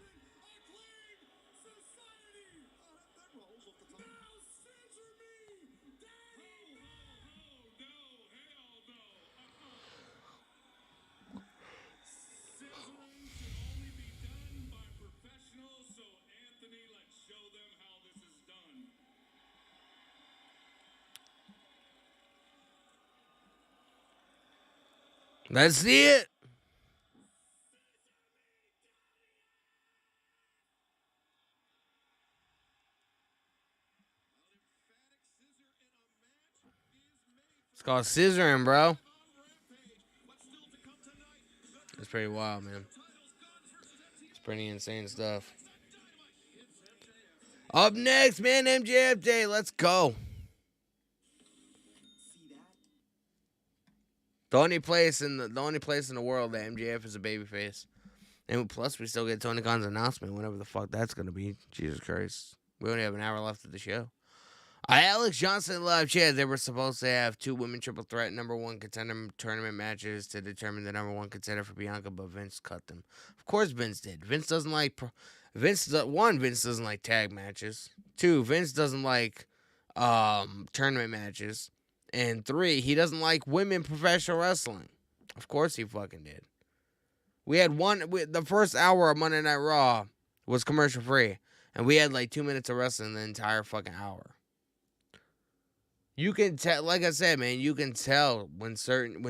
Let's see it. It's called scissoring, bro. It's pretty wild, man. It's pretty insane stuff. Up next, man, MJF Day. Let's go. The only place in the world that MJF is a babyface. And plus, we still get Tony Khan's announcement, whenever the fuck that's going to be. Jesus Christ. We only have an hour left of the show. Alex Johnson live chat. They were supposed to have 2 women triple threat number 1 contender tournament matches to determine the number 1 contender for Bianca, but Vince cut them. Of course, Vince did. Vince doesn't like Vince doesn't like tag matches. 2, Vince doesn't like tournament matches. And 3, he doesn't like women professional wrestling. Of course, he fucking did. We had the first hour of Monday Night Raw was commercial free, and we had like 2 minutes of wrestling the entire fucking hour. You can tell, like I said, man, you can tell when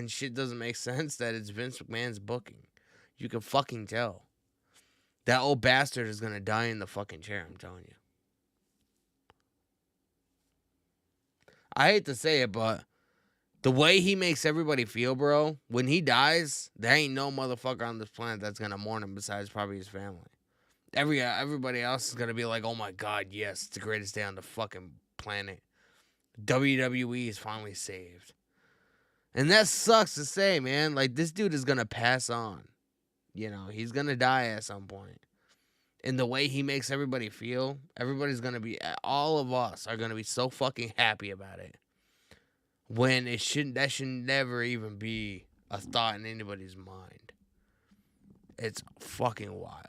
shit doesn't make sense that it's Vince McMahon's booking. You can fucking tell. That old bastard is gonna die in the fucking chair, I'm telling you. I hate to say it, but the way he makes everybody feel, bro, when he dies, there ain't no motherfucker on this planet that's gonna mourn him besides probably his family. Everybody else is gonna be like, oh my god, yes, it's the greatest day on the fucking planet. WWE is finally saved. And that sucks to say, man. Like, this dude is gonna pass on. You know, he's gonna die at some point. And the way he makes everybody feel, all of us are gonna be so fucking happy about it. When that should never even be a thought in anybody's mind. It's fucking wild.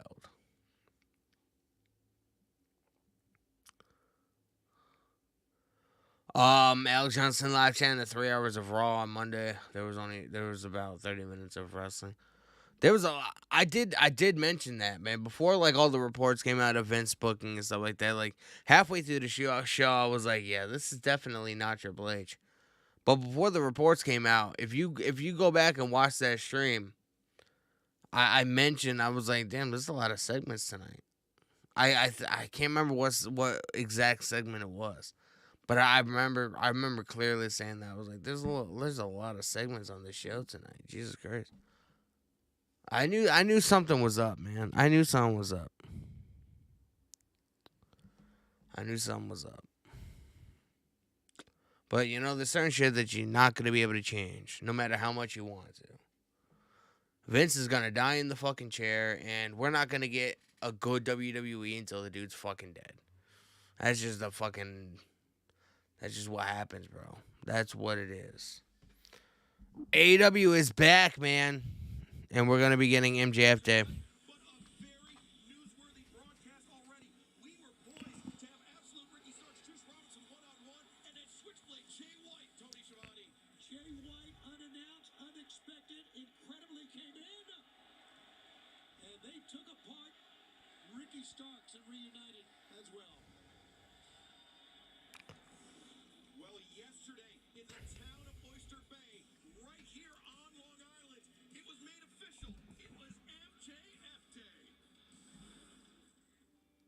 Alex Johnson live chat in the 3 hours of Raw on Monday. There was about 30 minutes of wrestling. I did mention that, man, before like all the reports came out of Vince booking and stuff like that. Like halfway through the show, I was like, yeah, this is definitely not Triple H. But before the reports came out, if you go back and watch that stream, I mentioned, I was like, damn, there's a lot of segments tonight. I can't remember what exact segment it was. But I remember clearly saying that. I was like, there's a lot of segments on this show tonight. Jesus Christ. I knew something was up, man. I knew something was up. But, you know, there's certain shit that you're not going to be able to change, no matter how much you want to. Vince is going to die in the fucking chair, and we're not going to get a good WWE until the dude's fucking dead. That's just what happens, bro. That's what it is. AEW is back, man. And we're going to be getting MJF Day. But a very newsworthy broadcast already. We were poised to have absolute Ricky Starks, Trish Robinson one-on-one, and then Switchblade Jay White, Tony Schiavone. Jay White, unannounced, unexpected, incredibly came in, and they took apart Ricky Starks and reunited as well. Well, yesterday in the town of Oyster Bay, right here on Long Island, it was made official. It was MJF Day.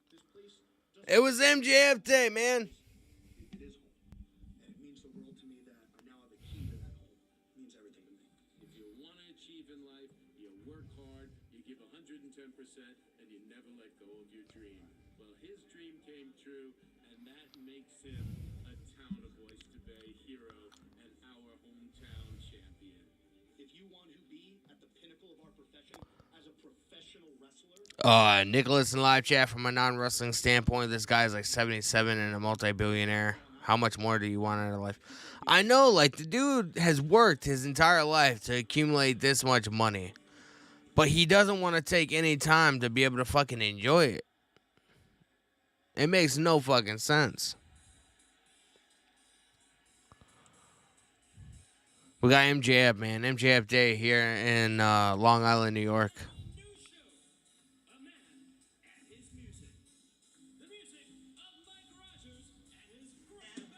This place doesn't. It was MJF Day, man. It is home. And it means the world to me that I now have a key to that home. It means everything to me. If you want to achieve in life, you work hard, you give 110%, and you never let go of your dream. Well, his dream came true, and that makes him a town of Oyster Bay hero and our hometown champion. If you want to be at the pinnacle of our profession as a professional wrestler, Nicholas in live chat, from a non-wrestling standpoint, this guy's like 77 and a multi-billionaire. How much more do you want out of life? I know, like, the dude has worked his entire life to accumulate this much money. But he doesn't want to take any time to be able to fucking enjoy it. It makes no fucking sense. We got MJF, man. MJF Day here in Long Island, New York. New show, a man and his music. The music of Mike Rogers and his great band.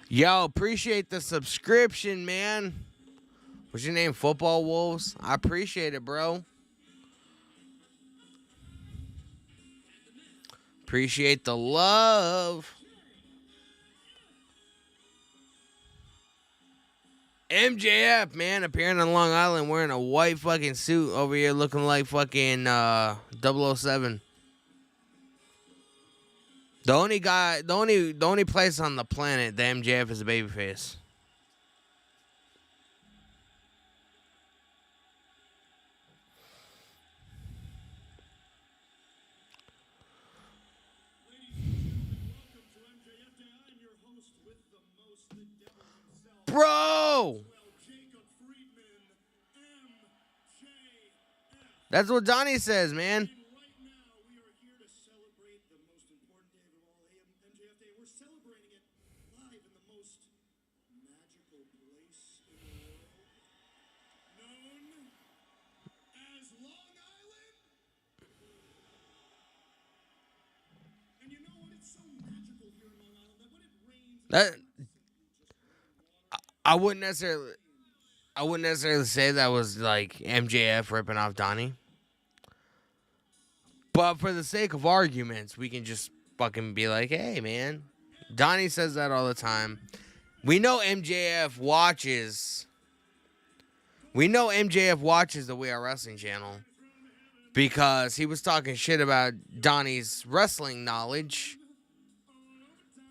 Yo, appreciate the subscription, man. What's your name? Football Wolves? I appreciate it, bro. Appreciate the love. MJF, man, appearing on Long Island wearing a white fucking suit over here looking like fucking 007. The only place on the planet that MJF is a babyface. welcome to MJF Day. I'm your host with the most, the devil himself. Bro! Well, Jacob Friedman, MJF. That's what Donnie says, man. And right now, we are here to celebrate the most important day of all, MJF Day. We're celebrating it live in the most magical place in the world, known as Long Island. And you know what? It's so magical here in Long Island that when it rains, That I wouldn't necessarily say that was like MJF ripping off Donnie. But for the sake of arguments, we can just fucking be like, hey, man. Donnie says that all the time. We know MJF watches. We know MJF watches the We Are Wrestling channel. Because he was talking shit about Donnie's wrestling knowledge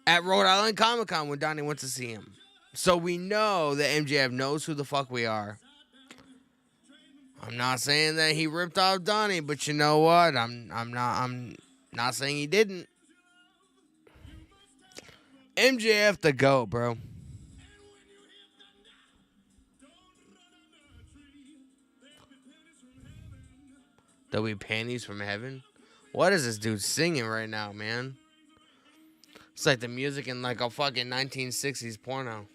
at Rhode Island Comic Con when Donnie went to see him. So we know that MJF knows who the fuck we are. I'm not saying that he ripped off Donnie, but you know what? I'm not saying he didn't. MJF the GOAT, bro. There'll be panties from heaven? What is this dude singing right now, man? It's like the music in like a fucking 1960s porno.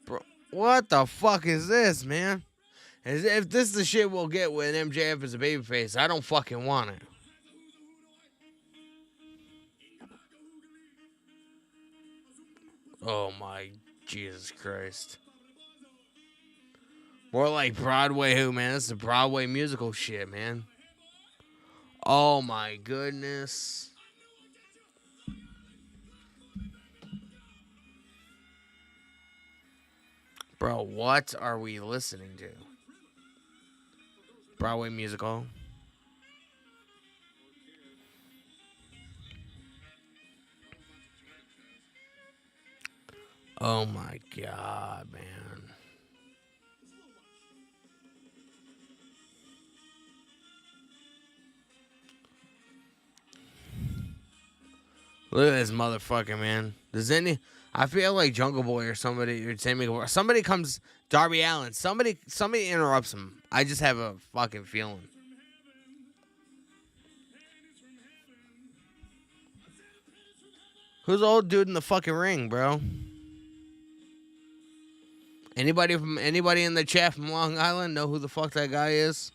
Bro, what the fuck is this, man? As if this is the shit we'll get when MJF is a babyface, I don't fucking want it. Oh my Jesus Christ. More like Broadway who, man? This is Broadway musical shit, man. Oh my goodness. Bro, what are we listening to? Broadway musical. Oh my god, man. Look at this motherfucker, man. I feel like Jungle Boy or somebody comes, Darby Allin. Somebody interrupts him. I just have a fucking feeling. Who's the old dude in the fucking ring, bro? Anybody in the chat from Long Island know who the fuck that guy is?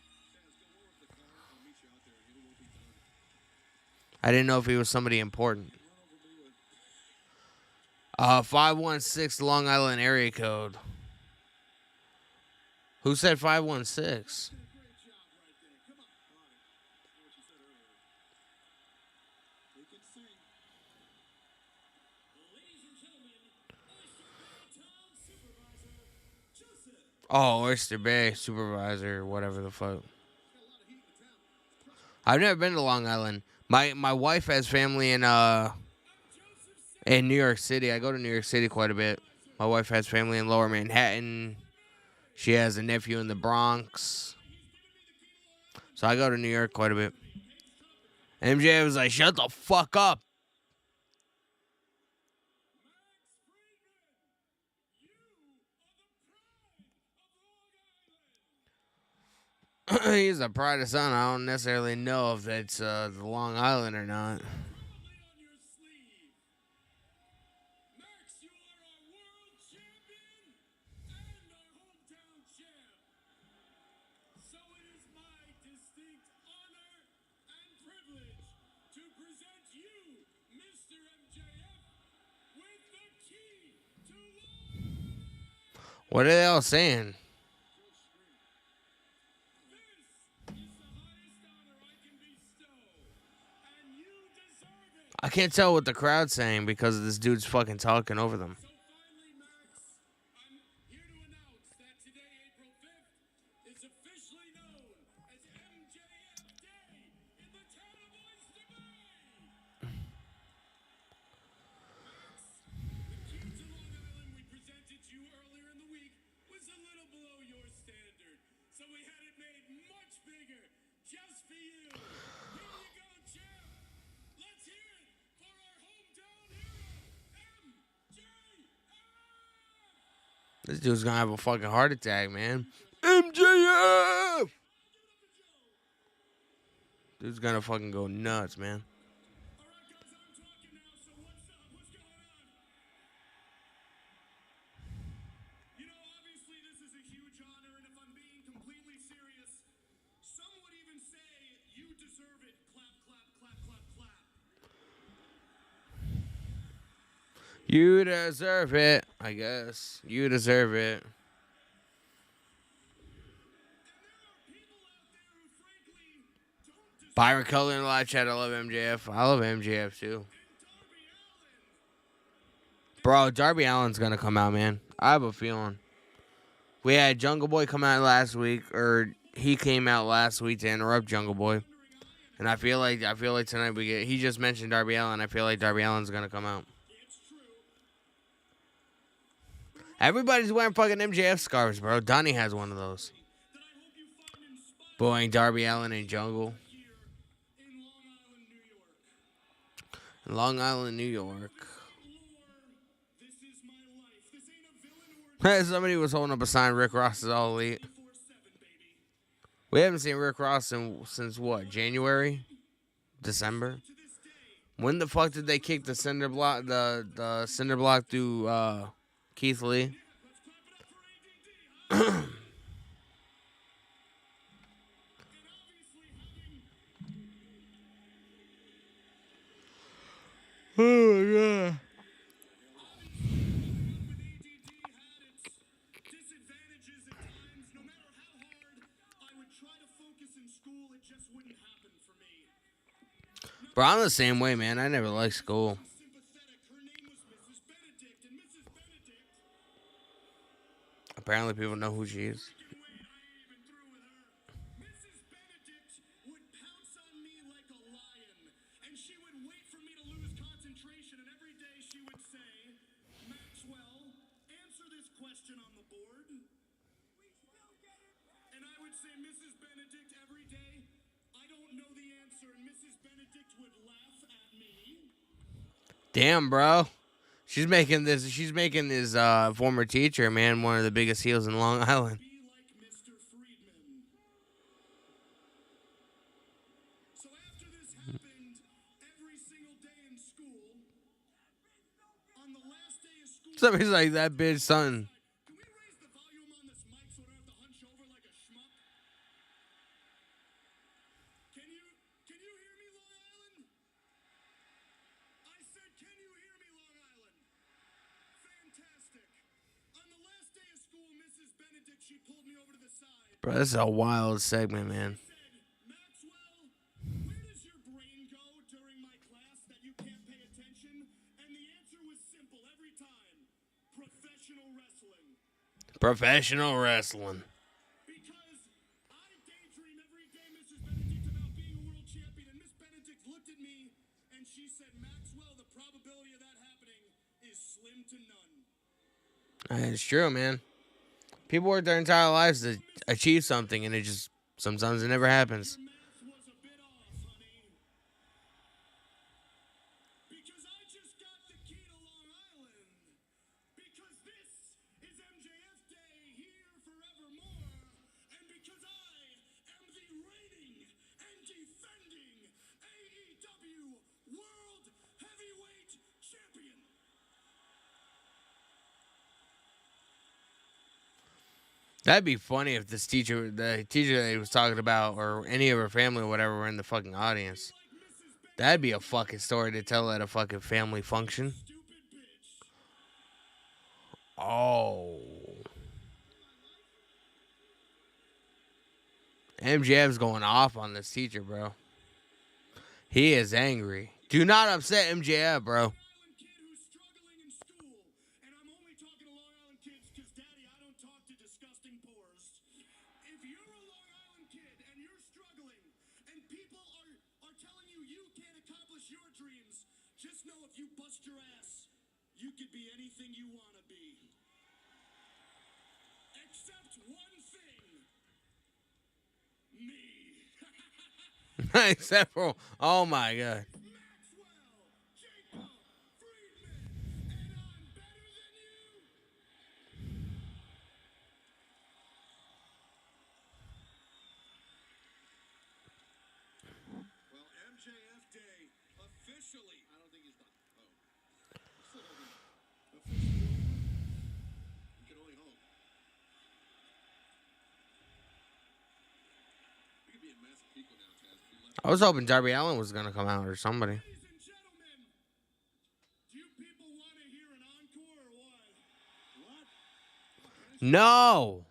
I didn't know if he was somebody important. 516 Long Island area code. Who said 516? Oh, Oyster Bay supervisor, whatever the fuck. I've never been to Long Island. My wife has family in New York City. I go to New York City quite a bit. My wife has family in Lower Manhattan. She has a nephew in the Bronx. So I go to New York quite a bit. MJ was like, shut the fuck up. He's a pride of son. I don't necessarily know if that's the Long Island or not. What are they all saying? I can't tell what the crowd's saying because this dude's fucking talking over them. This dude's gonna have a fucking heart attack, man. MJF! Dude's gonna fucking go nuts, man. Obviously this is a huge honor, and if I'm being completely serious, some would even say you deserve it. Clap, clap, clap, clap, clap. You deserve it, I guess. You deserve it. Byron Color in the live chat. I love MJF. I love MJF too. Bro, Darby Allin's gonna come out, man. I have a feeling. We had Jungle Boy come out last week, or he came out last week to interrupt Jungle Boy. And I feel like tonight he just mentioned Darby Allin. I feel like Darby Allin's gonna come out. Everybody's wearing fucking MJF scarves, bro. Donnie has one of those. Boy, Darby Allin and Jungle. In Long Island, New York. Somebody was holding up a sign, Rick Ross is all elite. We haven't seen Rick Ross since what, January? December? When the fuck did they kick the cinder block the cinder block through Keith Lee? Oh my god. Disadvantages at times. No matter how hard I would try to focus in school, it just wouldn't happen for me. Bro, I'm the same way, man. I never liked school. Sympathetic. Her name was Mrs. Benedict, and Mrs. Benedict. Apparently people know who she is. Mrs. Benedict would pounce on me like a lion, and she would wait for me to lose concentration, and every day she would say, Maxwell, Damn, bro. She's making this. She's making his former teacher, man, one of the biggest heels in Long Island. Be like Mr. Friedman. So after this happened, every single day in school, on the last day of school, Somebody's like that bitch, son. can we raise the volume on this mic so I don't have to hunch over like a schmuck? Can you hear me, Long Island? I said, can you hear me, Long Island? Fantastic. On the last day of school, Mrs. Benedict, she pulled me over to the side. Bro, this is a wild segment, man. Said, Maxwell, where does your brain go during my class that you can't pay attention? And the answer was simple every time. Professional wrestling. Professional wrestling. Because I daydream every day, Mrs. Benedict, about being a world champion. And Miss Benedict looked at me and she said, Maxwell, the probability of that happening is slim to none. It's true, man. People work their entire lives to achieve something, and it just sometimes it never happens. Your math was a bit off, honey. Because I just got the key to Long Island. Because this is MJF Day here forevermore. And because I am the reigning and defending AEW World Heavyweight Champion. That'd be funny if the teacher that he was talking about, or any of her family or whatever, were in the fucking audience. That'd be a fucking story to tell at a fucking family function. Stupid bitch. Oh. MJF's going off on this teacher, bro. He is angry. Do not upset MJF, bro. Island kid who's struggling in school. And I'm only talking to Long Island kids because, Daddy, I don't talk to disgusting pores. If you're a Long Island kid and you're struggling and people are telling you you can't accomplish your dreams, just know if you bust your ass, you could be anything you want to be. Except one thing. Me. Except for, oh my god. Maxwell, Jacob, Friedman, and I'm better than you. Well, MJF Day officially. I don't think he's done. Oh. Officially over? We can only hope. We could be in Massapequa now, Taz, if we left. I was hoping Darby Allin was gonna come out or somebody. Ladies and gentlemen, do you people want to hear an encore or what? What? No.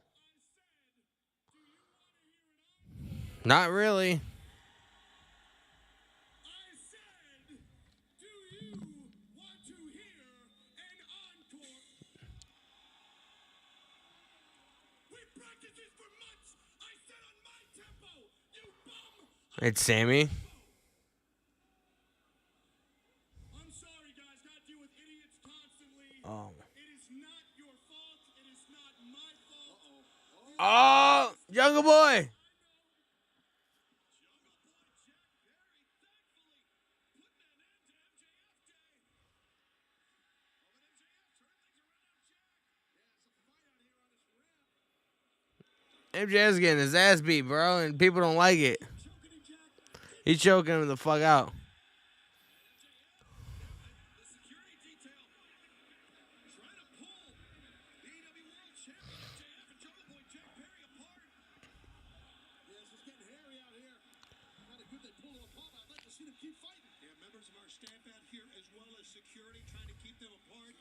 Not really. I said, do you want to hear an encore? We practiced this for months. I said on my tempo, you bum. It's Sammy. I'm sorry, guys. Got to deal with idiots constantly. Oh. It is not your fault. It is not my fault. Oh, younger boy. MJF's getting his ass beat, bro, and people don't like it. He's choking him the fuck out. The security detail trying to pull the AEW World Champion MJF and Jungle Boy Jack Perry apart. Yeah, this is getting hairy out here. Kind of good they pull them apart. I'd like to see them keep fighting. Yeah, members of our staff out here as well as security trying to keep them apart.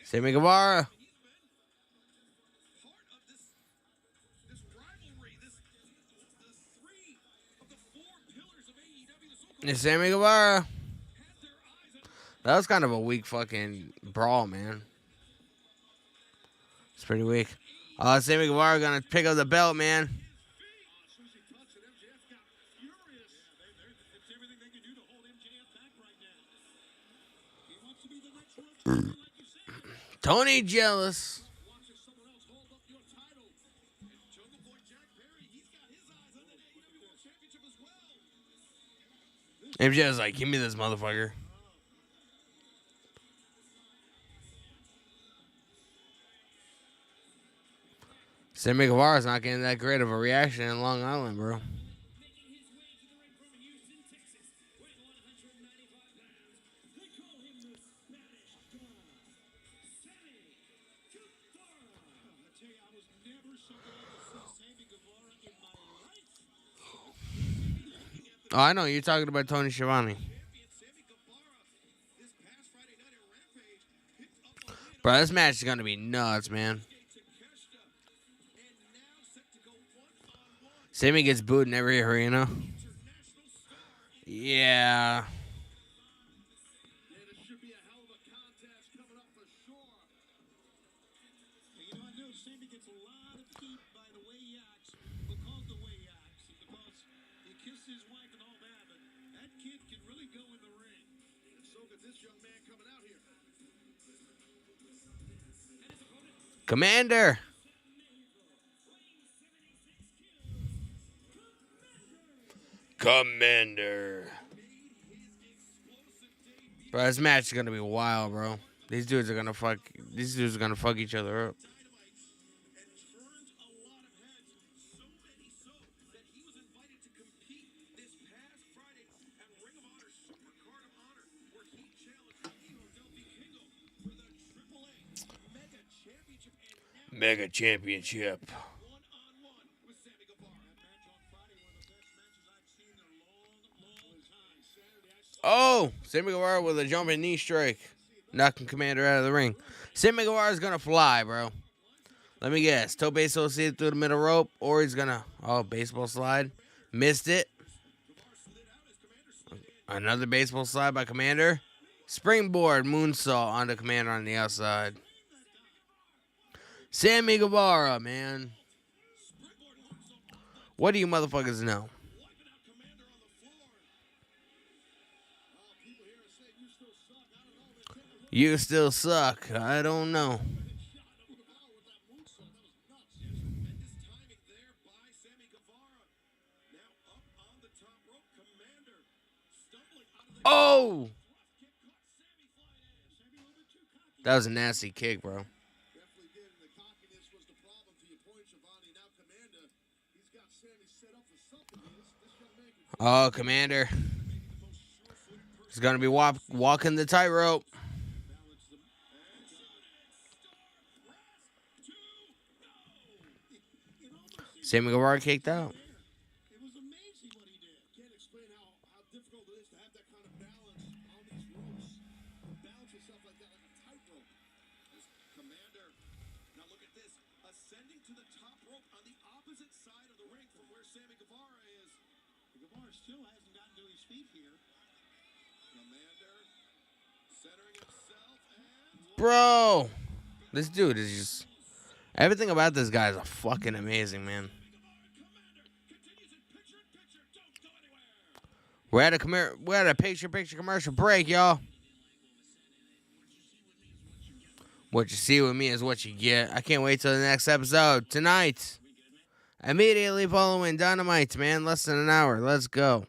Sammy Guevara. He's been part of this rivalry, the three of the four pillars of AEW, the so-called It's Sammy Guevara. had their eyes on That was kind of a weak fucking brawl, man. It's pretty weak. Sammy Guevara gonna pick up the belt, man. as soon as he touched it, MJF got furious. It's everything they can do to hold MJF back right now. He wants to be the next world champion, like you said. Tony jealous. Watching someone else hold up your title. And Jungle Boy Jack Perry, he's got his eyes on the AEW World Championship as well. MJ was like, give me this motherfucker. Sammy Guevara's not getting that great of a reaction in Long Island, bro. Making his way to the ring from Houston, Texas, weighing 195 pounds. They call him the Spanish God, Sammy Guevara. I tell you, I was never so glad to see Sammy Guevara in my life. Oh, I know. You're talking about Tony Schiavone. Champion Sammy Guevara this past Friday night at Rampage picked up a win Bro, this match is going to be nuts, man. to Keshta, and now set to go one-on-one. Sammy gets booed in every arena. International star. Yeah. Yeah, this should be a hell of a contest coming up for sure. You know, I know Sammy gets a lot of heat by the way he acts, because the way he acts, and because he kissed his wife and all that, but that kid can really go in the ring. And so could this young man coming out here. Commander. Commander. Bro, this match is gonna be wild, bro. These dudes are gonna fuck each other up. Dynamites and turned a lot of heads. So many so that he was invited to compete this past Friday at Ring of Honor Super Card of Honor, where he challenged Hijo Del Vikingo for the AAA Mega Championship, and now Mega Championship. one-on-one with Sammy Guevara. That match on Friday, one of the best matches I've seen in a long time. Saturday, I saw Oh, Sammy Guevara with a jumping knee strike. Knocking Commander out of the ring. Sammy Guevara's gonna fly, bro. Let me guess. Tope associated through the middle rope, or he's gonna baseball slide. Missed it. Another baseball slide by Commander. Springboard moonsault onto Commander on the outside. Sammy Guevara, man. What do you motherfuckers know? wiping out Commander on the floor. People here are saying you still suck. I don't know. They take a look You still suck. I don't know. at Guevara with that moonsault. That was nuts. Tremendous timing there by Sammy Guevara. Now up on the top rope, Commander stumbling out of the Oh! kick, caught Sammy flying in. Sammy a little bit too cocky. That was a nasty kick, bro. Definitely did, and the cockiness was the problem to your point, Shivani. Now Commander, he's got Sammy set up for something. This young man can Oh, Commander. He's gonna be walking the tightrope. balance them. And so next, press to go. It almost seemed Sammy Guevara kicked out. it was amazing what he did. Can't explain how difficult it is to have that kind of balance on these ropes. Balance yourself like that, like a tightrope. This Commander, now look at this, ascending to the top rope on the opposite side of the ring from where Sammy Guevara is. Guevara still hasn't gotten to his feet here. Commander centering himself and Bro. This dude is just... Everything about this guy is a fucking amazing, man. Commander continues in picture. Don't go anywhere. We're at a picture commercial break, y'all. What you see with me is what you get. I can't wait till the next episode tonight. Immediately following Dynamite, man. Less than an hour. Let's go.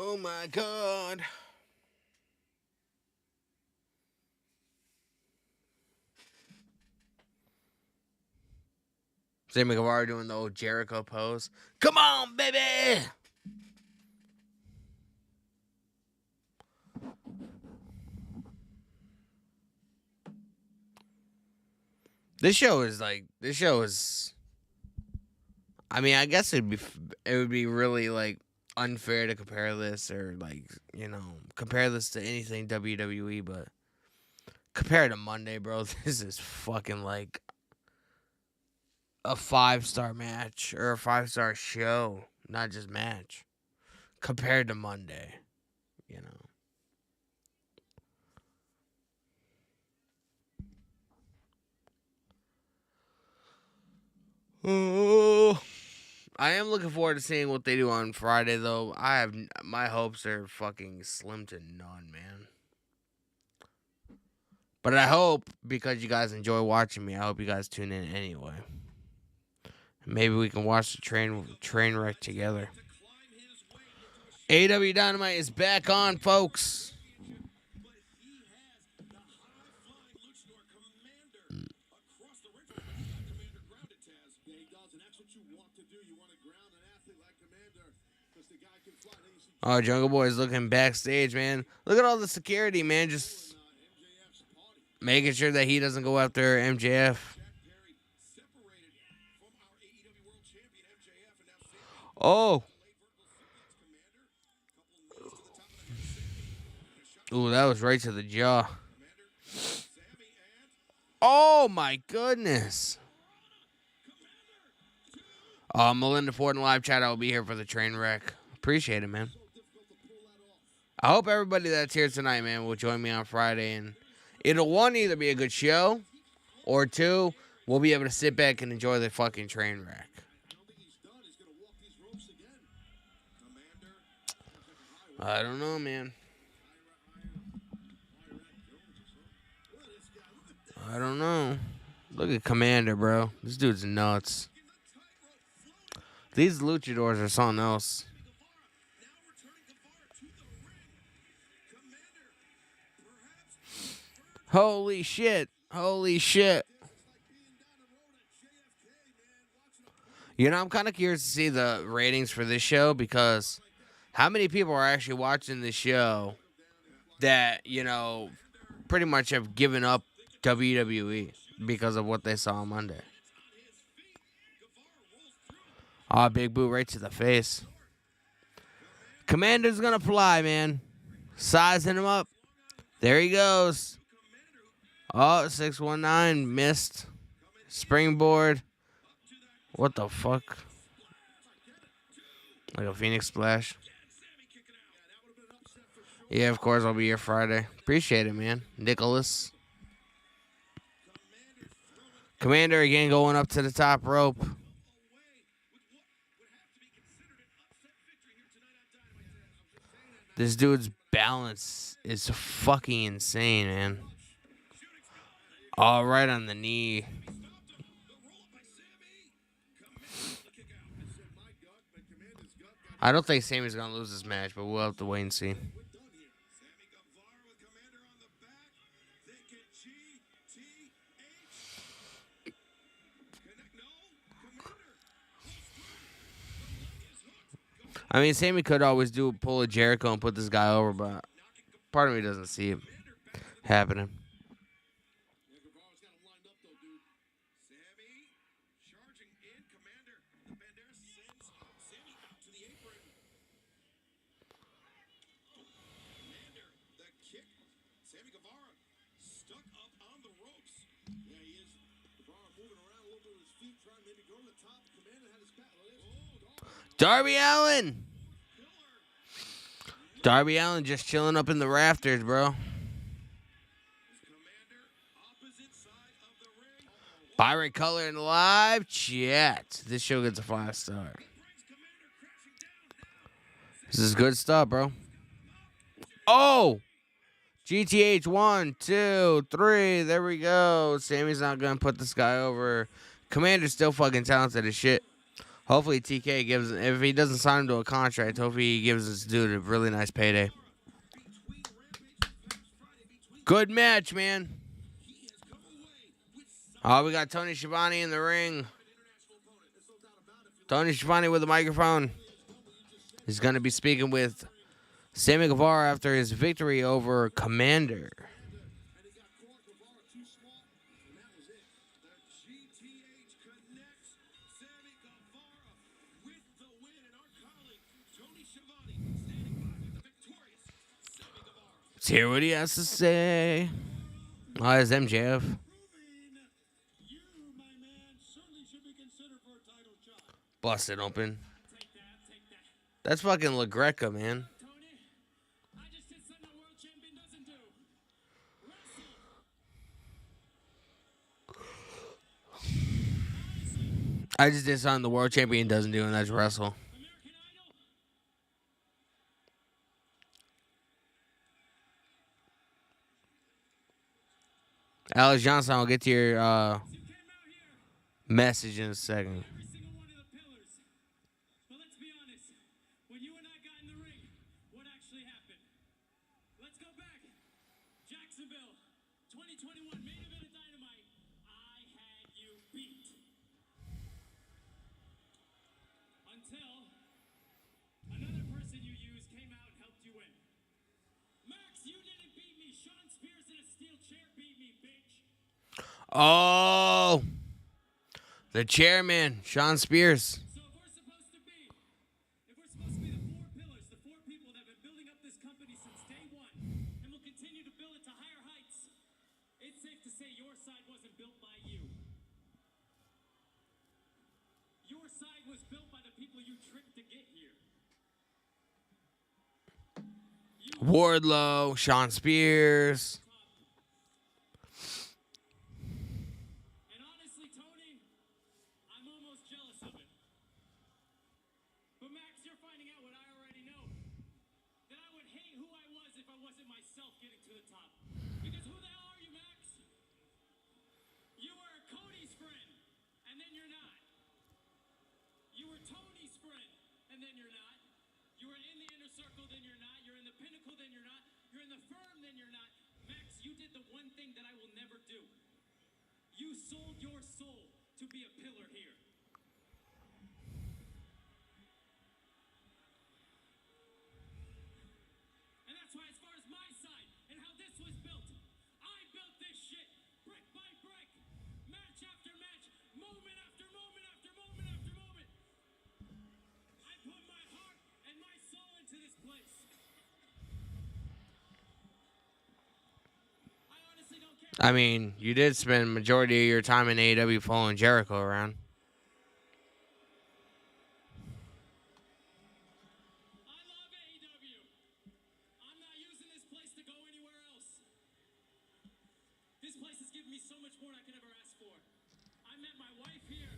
Oh my God. Sammy Guevara doing the old Jericho pose. Come on, baby. This show is. I mean, I guess it would be really like unfair to compare this or like compare this to anything WWE, but compared to Monday, bro, this is fucking like a 5-star match or a 5-star show, not just match. Compared to Monday, Oh, I am looking forward to seeing what they do on Friday, though. My hopes are fucking slim to none, man. But I hope, because you guys enjoy watching me, I hope you guys tune in anyway. Maybe we can watch the train wreck together. Aew Dynamite is back on, folks. Oh, Jungle Boy's looking backstage, man. Look at all the security, man. Just making sure that he doesn't go after MJF. Oh. Ooh, that was right to the jaw. Oh, my goodness. Melinda Ford in live chat. I will be here for the train wreck. Appreciate it, man. I hope everybody that's here tonight, man, will join me on Friday. And it'll, one, either be a good show, or two, we'll be able to sit back and enjoy the fucking train wreck. I don't know, man. I don't know. Look at Commander, bro. This dude's nuts. These luchadors are something else. Holy shit. Holy shit. I'm kind of curious to see the ratings for this show, because how many people are actually watching this show that, pretty much have given up WWE because of what they saw on Monday? Big boot right to the face. Commander's gonna fly, man. Sizing him up. There he goes. Oh, 619 missed. Springboard. What the fuck? Like a Phoenix splash. Yeah, of course I'll be here Friday. Appreciate it, man. Nicholas. Commander again going up to the top rope. This dude's balance is fucking insane, man. All right on the knee. I don't think Sammy's going to lose this match, but we'll have to wait and see. I mean, Sammy could always pull a Jericho and put this guy over, but part of me doesn't see it happening. Darby Allin! Darby Allin just chilling up in the rafters, bro. Byron Cutler in the live chat. This show gets a 5-star. This is good stuff, bro. Oh! GTH 1, 2, 3. There we go. Sammy's not going to put this guy over. Commander's still fucking talented as shit. Hopefully TK gives, if he doesn't sign him to a contract, hopefully he gives this dude a really nice payday. Good match, man. Oh, we got Tony Schiavone in the ring. Tony Schiavone with a microphone. He's going to be speaking with Sammy Guevara after his victory over Commander. Let's hear what he has to say. Oh, it's MJF. Busted open. That's fucking La Greca, man. I just did something the world champion doesn't do, and that's wrestle. Alex Johnson, I'll get to your message in a second. Jacksonville, 2021 main event of Dynamite. I had you beat. Until another person you used came out and helped you win. Max, you didn't beat me. Sean Spears in a steel chair beat me, bitch. Oh, the chairman, Sean Spears. So if we're supposed to be the four pillars, the four people that have been building up this company since day one, and will continue to build it to higher heights, it's safe to say your side wasn't built by you. Your side was built by the people you tricked to get here. Wardlow, Sean Spears. And honestly, Tony, I'm almost jealous of it. But Max, you're finding out what I already know. That I would hate who I was if I wasn't myself getting to the top. Because who the hell are you, Max? You were Cody's friend, and then you're not. You were Tony's friend, and then you're not. You were in the inner circle, then you're not. You're in the pinnacle, then you're not. You're in the firm, then you're not. Max, you did the one thing that I will never do. You sold your soul to be a pillar here. And that's why, as far as my side and how this was built, I built this shit brick by brick, match after match, moment after moment after moment after moment. I put my heart and my soul into this place. I honestly don't care. I mean, you did spend majority of your time in AEW following Jericho around. I love AEW. I'm not using this place to go anywhere else. This place has given me so much more than I could ever ask for. I met my wife here.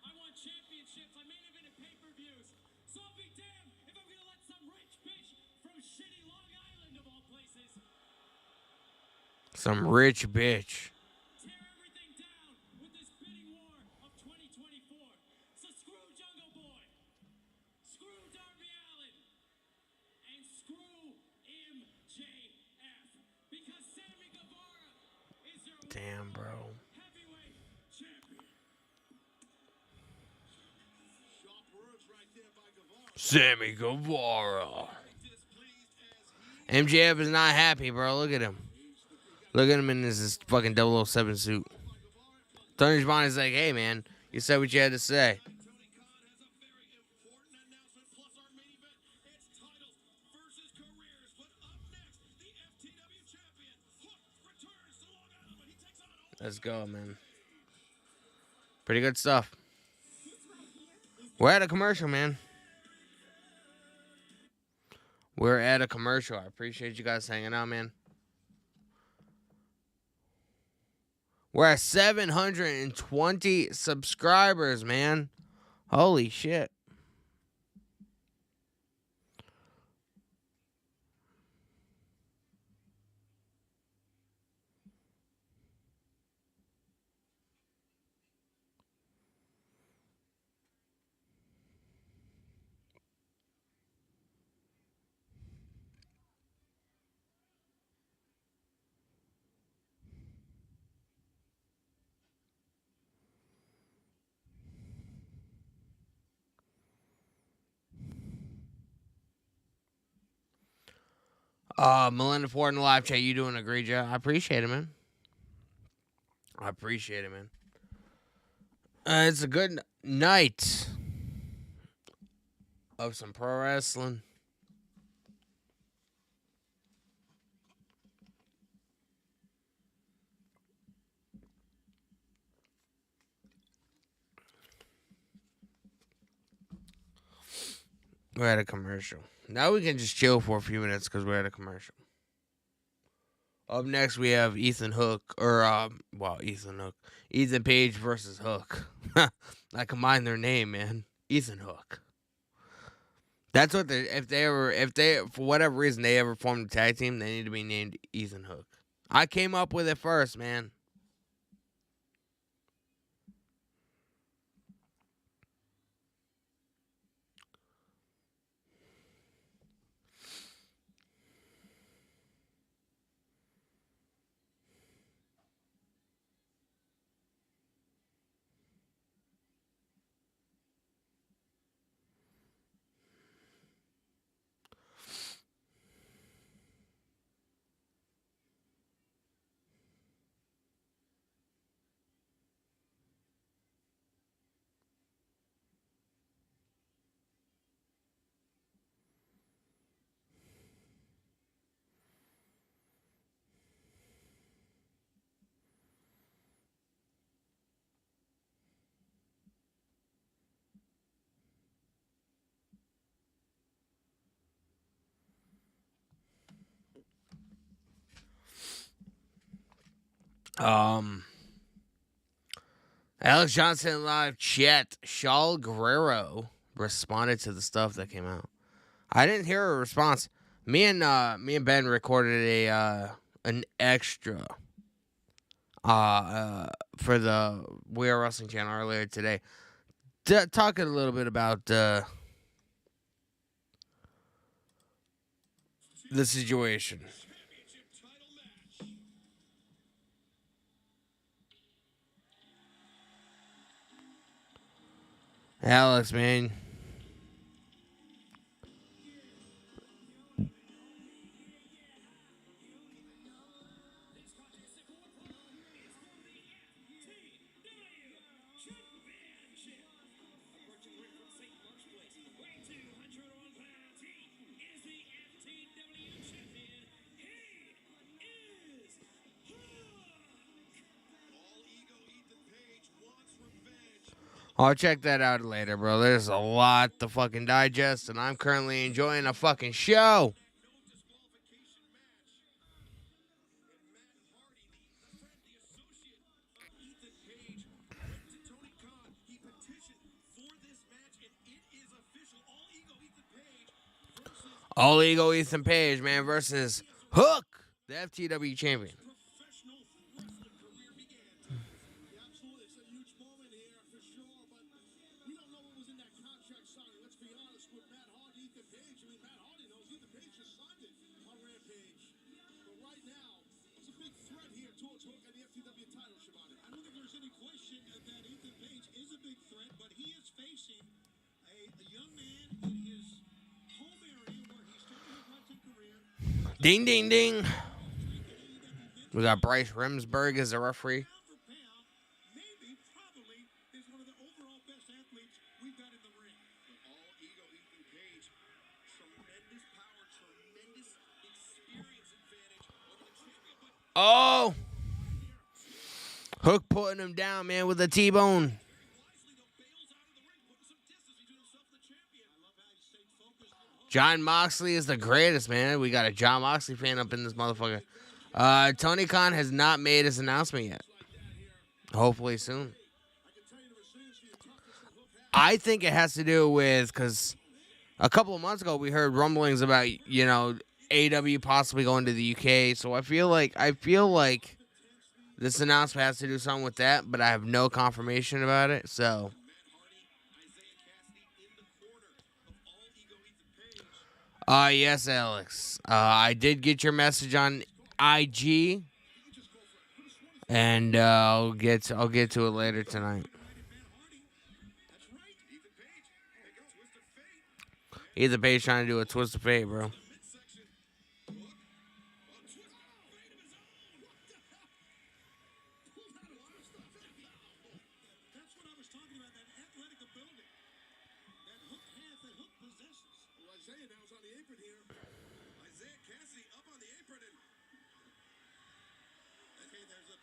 I won championships. I main evented pay-per-views. So I'll be damned if I'm gonna let some rich bitch from shitty Long Island of all places Some rich bitch. tear everything down with this bidding war of 2024. So screw Jungle Boy, screw Darby Allin, and screw MJF. Because Sammy Guevara is your Damn, bro. heavyweight champion. Sammy Guevara. MJF is not happy, bro. Look at him. Look at him in his fucking 007 suit. Tony Schiavone's like, hey, man, you said what you had to say. Tony Khan has a very important announcement, plus our main event. It's titles versus careers. But up next, the FTW champion, Hook, returns to Long Island, but he takes on Let's go, man. Pretty good stuff. We're at a commercial, man. We're at a commercial. I appreciate you guys hanging out, man. We're at 720 subscribers, man. Holy shit. Melinda Ford in the live chat, you doing a great job. I appreciate it, man. I appreciate it, man. It's a good night of some pro wrestling. We're at a commercial. Now we can just chill for a few minutes because we're at a commercial. Up next, we have Ethan Page versus Hook. I combined their name, man. Ethan Hook. That's what if they for whatever reason they ever formed a tag team, they need to be named Ethan Hook. I came up with it first, man. Alex Johnson live chat. Shaul Guerrero responded to the stuff that came out. I didn't hear a response. Me and Ben recorded an extra for the We Are Wrestling channel earlier today. Talking a little bit about the situation. Alex, man. I'll check that out later, bro. There's a lot to fucking digest, and I'm currently enjoying a fucking show. All Ego Ethan Page, man, versus Hook, the FTW champion. Ding, ding, ding. We got Bryce Remsburg as a referee. Oh! Hook putting him down, man, with a T-bone. John Moxley is the greatest, man. We got a John Moxley fan up in this motherfucker. Tony Khan has not made his announcement yet. Hopefully soon. I think it has to do with, because a couple of months ago we heard rumblings about, AW possibly going to the UK. So I feel like this announcement has to do something with that, but I have no confirmation about it. So yes, Alex. I did get your message on IG, and I'll get to it later tonight. Ethan Page trying to do a twist of fate, bro.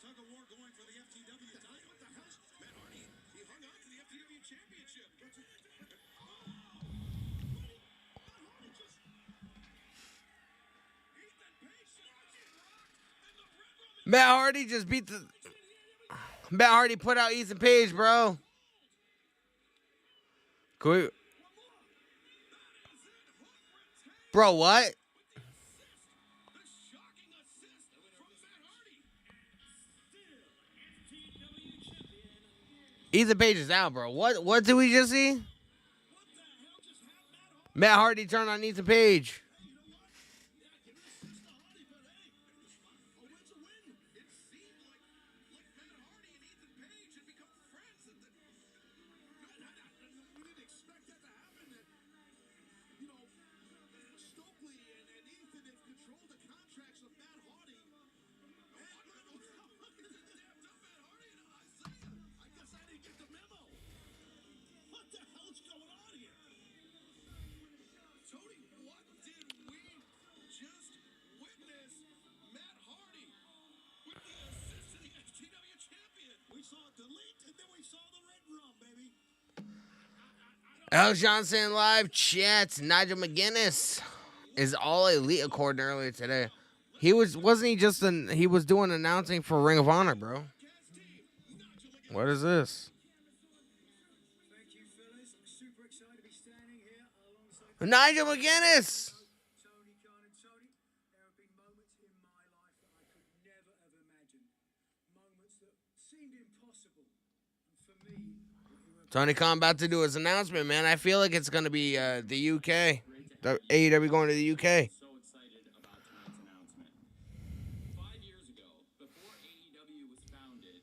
tug of war going for the FTW title. What the hell? Matt Hardy, he hung on to the FTW championship. Matt Hardy just beat the. Matt Hardy put out Ethan Page, bro. Can we... Bro, what? Ethan Page is out, bro. What did we just see? Matt Hardy turned on Ethan Page. Alex Johnson live chats. Nigel McGuinness is all elite according earlier today. He wasn't he just he was doing announcing for Ring of Honor, bro. What is this? Thank you, fellas. I'm super excited to be standing here alongside Nigel McGuinness. Tony Khan and Tony. There have been moments in my life that I could never have imagined. Moments that seemed impossible. And for me, Tony Khan about to do his announcement, man. I feel like it's going to be the UK. The AEW going to the UK. So excited about tonight's announcement. 5 years ago, before AEW was founded,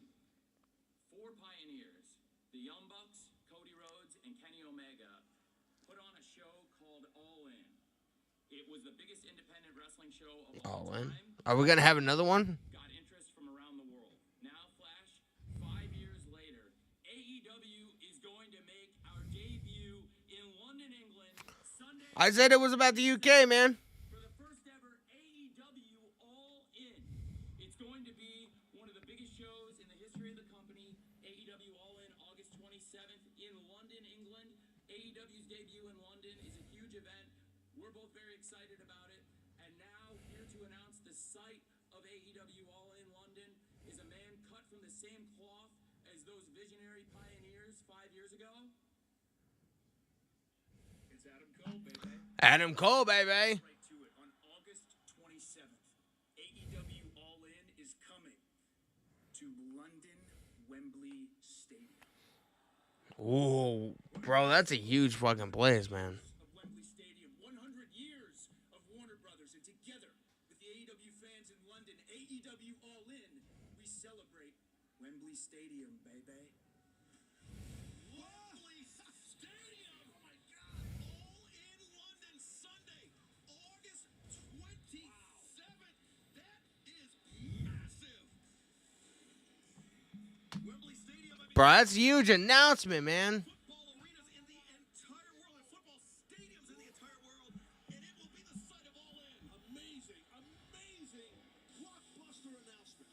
4 pioneers, the Young Bucks, Cody Rhodes, and Kenny Omega, put on a show called All In. It was the biggest independent wrestling show of all All in. time. Are we going to have another one? Got interest from around the world. Now, Flash, 5 years later, AEW is going to make our debut in London, England, Sunday. I said it was about the UK, man. For the first ever AEW All In. It's going to be one of the biggest shows in the history of the company. AEW All In, August 27th in London, England. AEW's debut in London is a huge event. We're both very excited about it. And now, here to announce the site of AEW All In London is a man cut from the same cloth as those visionary pioneers 5 years ago. It's Adam Cole, baby. Adam Cole, baby. Right to it. On August 27th, AEW All In is coming to London Wembley Stadium. Ooh, bro, that's a huge fucking place, man. Of Wembley Stadium, 100 years of Warner Brothers, and together with the AEW fans in London, AEW All In, we celebrate Wembley Stadium, baby. Wembley Stadium! Oh my God! All in London Sunday, August 27th. That is massive. Wembley Stadium. I mean, Bro, that's a huge announcement, man. football arenas in the entire world and football stadiums in the entire world, and it will be the site of All In. Amazing, amazing blockbuster announcement.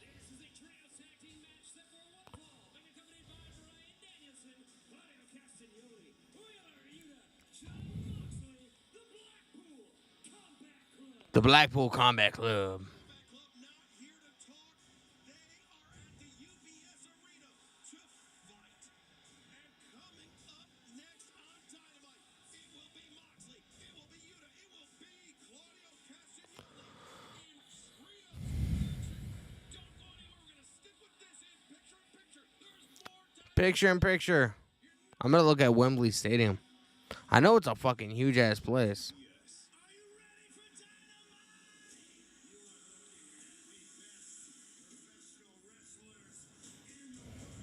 This is a trios tag team match set for one fall, being accompanied by Bryan Danielson, Claudio Castagnoli, Wheeler Yuta, John Moxley, the Blackpool Combat Club. The Blackpool Combat Club. Combat Club not here to talk. They are at the UBS Arena to fight. And coming up next on Dynamite, it will be Moxley, it will be Yuta, it will be Claudio Castagnoli in trios action. Don't go anywhere. We're gonna stick with this in picture-in-picture. There's more Dynamite. Picture in picture. I'm going to look at Wembley Stadium. I know it's a fucking huge ass place. Are you ready for Dynamite? Professional wrestlers in the world.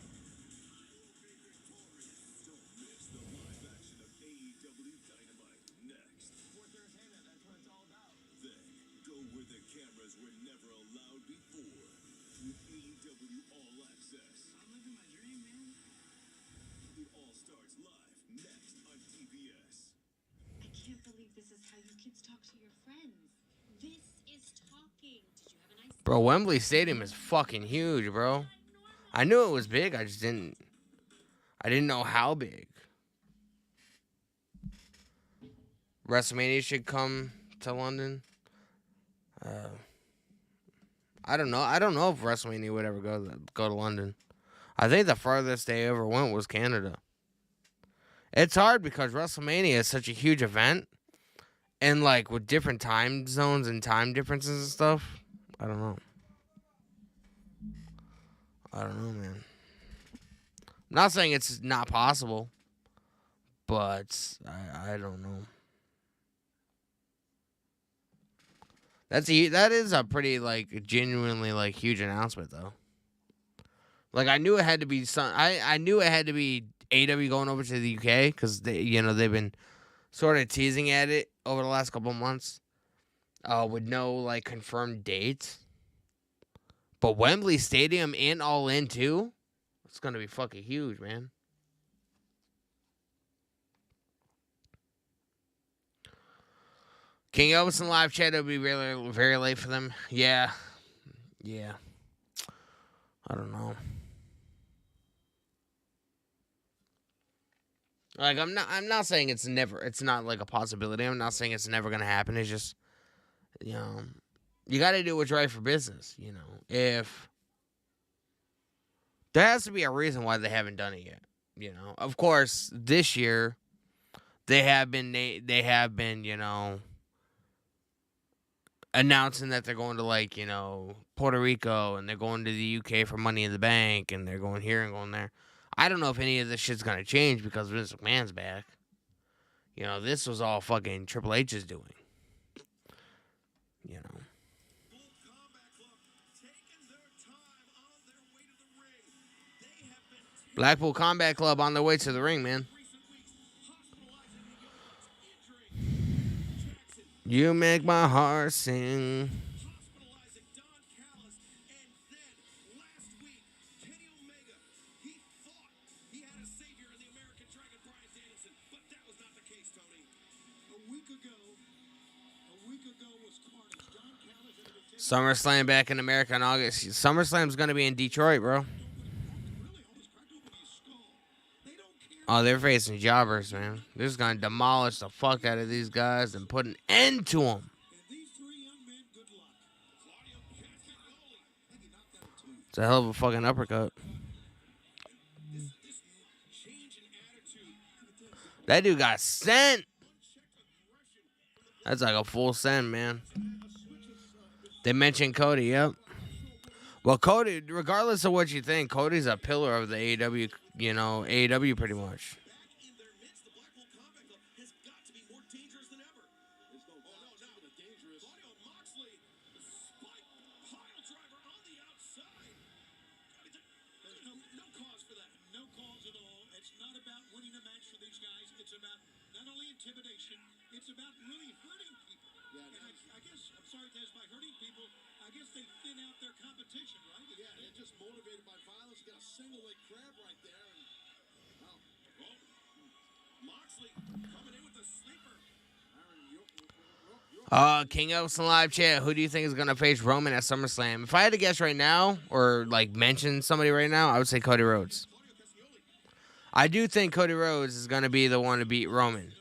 I will be victorious. Don't miss the live action of AEW Dynamite next. Fourth Entertainment, that's what it's all about. Then go where the cameras were never allowed before with AEW All Access. I'm living my dream, man. It all starts live next on TBS. I can't believe this is Bro, Wembley Stadium is fucking huge, bro. I knew it was big. I didn't know how big. WrestleMania should come to London. I don't know. I don't know if WrestleMania would ever go to London. I think the farthest they ever went was Canada. It's hard because WrestleMania is such a huge event, and like with different time zones and time differences and stuff. I don't know. I don't know, man. I'm not saying it's not possible, but I don't know. That is a pretty like genuinely like huge announcement though. Like I knew it had to be I knew it had to be AW going over to the UK because they've been sort of teasing at it over the last couple of months, with no like confirmed dates. But Wembley Stadium and All In too, it's gonna be fucking huge, man. King Elvis in live chat, it'll be really very late for them. Yeah. I don't know. Like I'm not saying it's not like a possibility. I'm not saying it's never gonna happen. It's just, you gotta do what's right for business, If there has to be a reason why they haven't done it yet, Of course, this year they have been announcing that they're going to like, Puerto Rico and they're going to the UK for Money in the Bank and they're going here and going there. I don't know if any of this shit's gonna change because Vince McMahon's back. This was all fucking Triple H's doing. Blackpool Combat Club on their way to the ring, man. You make my heart sing. SummerSlam back in America in August. SummerSlam's going to be in Detroit, bro. Oh, they're facing jobbers, man. They're just going to demolish the fuck out of these guys and put an end to them. It's a hell of a fucking uppercut. That dude got sent. That's like a full send, man. They mentioned Cody, yep. Well, Cody, regardless of what you think, Cody's a pillar of the AEW, AEW pretty much. King Elvis in live chat. Who do you think is gonna face Roman at SummerSlam? If I had to guess right now, or like mention somebody right now, I would say Cody Rhodes. I do think Cody Rhodes is gonna be the one to beat Roman.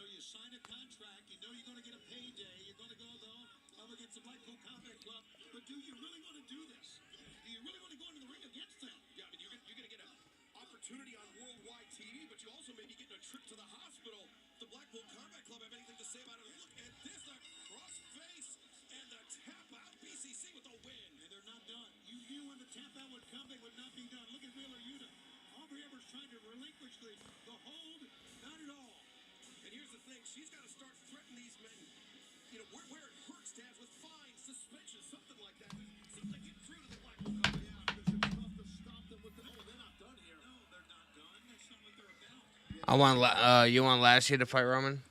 You want Lashley to fight Roman?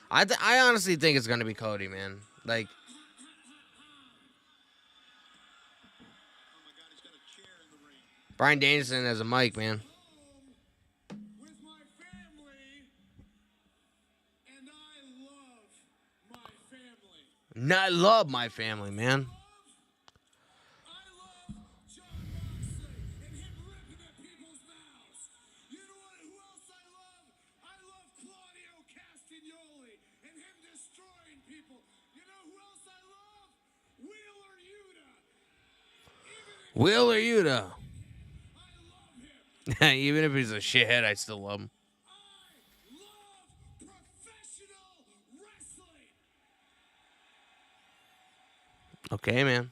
I honestly think it's gonna be Cody, man. Like, Bryan Danielson has a mic, man. With my family, and I love my family. I love my family, man. people. You know who else I love? Wheeler Yuta. Wheeler Yuta. I love him. Even if he's a shithead, I still love him. I love professional wrestling. Okay, man.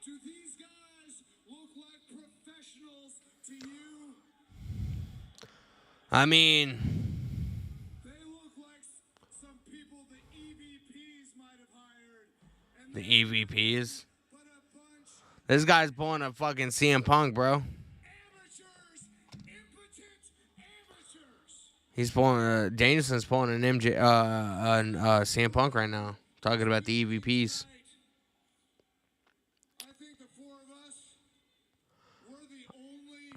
Do these guys look like professionals to you? I mean, They look like some people the EVPs might have hired. And the they EVPs. put a bunch This guy's pulling a fucking CM Punk, bro. amateurs, impotent amateurs. He's pulling. Danielson's pulling an CM Punk right now. Talking about the EVPs. I think the four of us, we're the only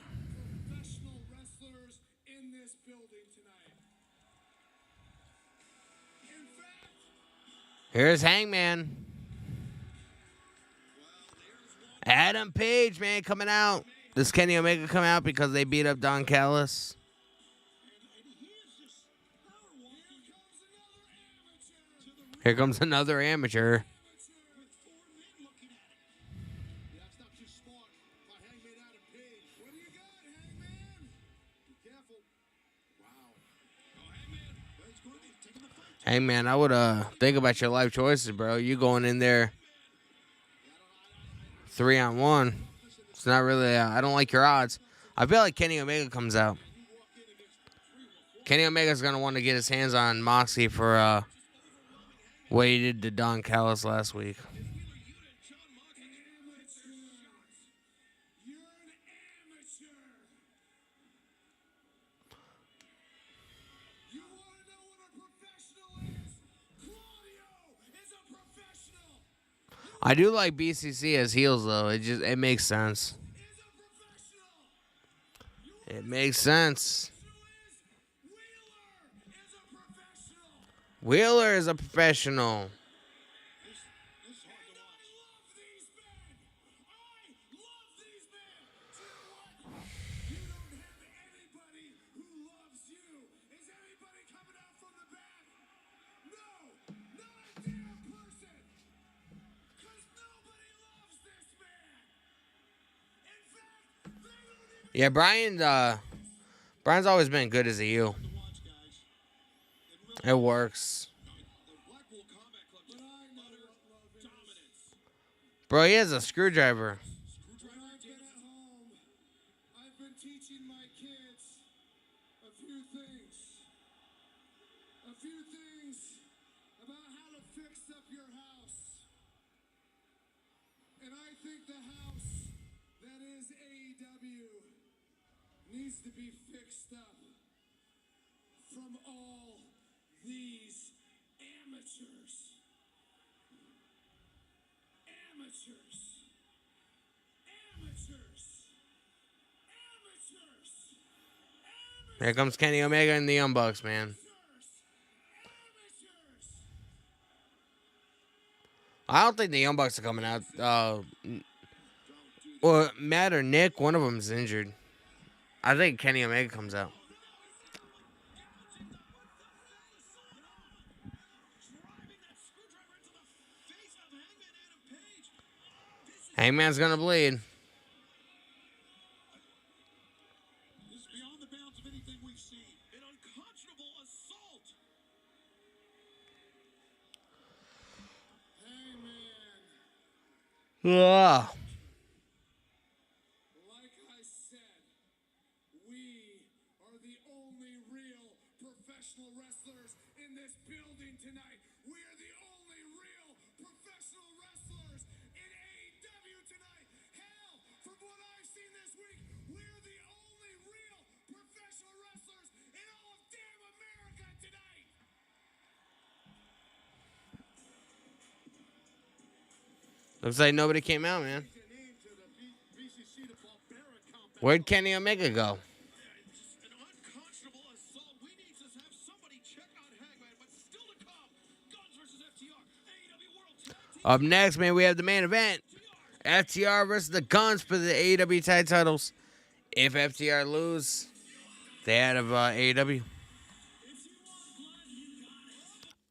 professional wrestlers in this building tonight. In fact, Here's Hangman. Adam Page, man, coming out. Does Kenny Omega come out because they beat up Don Callis? Here comes another amateur. that's not too smart by Hangman Adam Page. What do you got, Hangman? Be careful. Wow. Oh, Hangman. It's good. He's taking the fight. Hey, man, I would think about your life choices, bro. You going in there 3-on-1. It's not really. I don't like your odds. I feel like Kenny Omega comes out. Kenny Omega's gonna want to get his hands on Moxley for what he did to Don Callis last week. You're an amateur. You want to know what a professional is? Claudio is a professional. I do like BCC as heels though. It makes sense. Is a professional. It makes sense. Wheeler is a professional. Wheeler is a professional. And I love these men. I love these men. You know what? You don't have anybody who loves you. Is anybody coming out from the back? No, not a damn person. Because nobody loves this man. In fact, they don't even Yeah, Brian's always been good as a heel. It works. Blackpool Combat Club. But I know what love is. Dominance. Bro, he has a screwdriver. When I've been at home, I've been teaching my kids a few things. A few things about how to fix up your house. And I think the house that is AEW needs to be fixed up from all these amateurs. Amateurs. Amateurs. Amateurs. Here comes Kenny Omega and the Young Bucks, man. Amateurs. I don't think the Young Bucks are coming out. Well, Matt or Nick, one of them's injured. I think Kenny Omega comes out. Hangman's gonna bleed. This is beyond the bounds of anything we've seen. An unconscionable assault. Hey, man. Ugh. Like I said, we are the only real professional wrestlers in this building tonight. We are the only real professional wrestlers in AEW tonight. Hell, from what I've seen this week, we're the only real professional wrestlers in all of damn America tonight. Looks like nobody came out, man. Your name to the BCC, the Barbaric Combat. Where'd Kenny Omega go? An unconscionable assault. We need to have somebody check on Hangman, but still to come. Guns versus FTR. AEW World Tag Team. Up next, man, we have the main event. FTR versus the Guns for the AEW tag titles. If FTR lose, they out of AEW.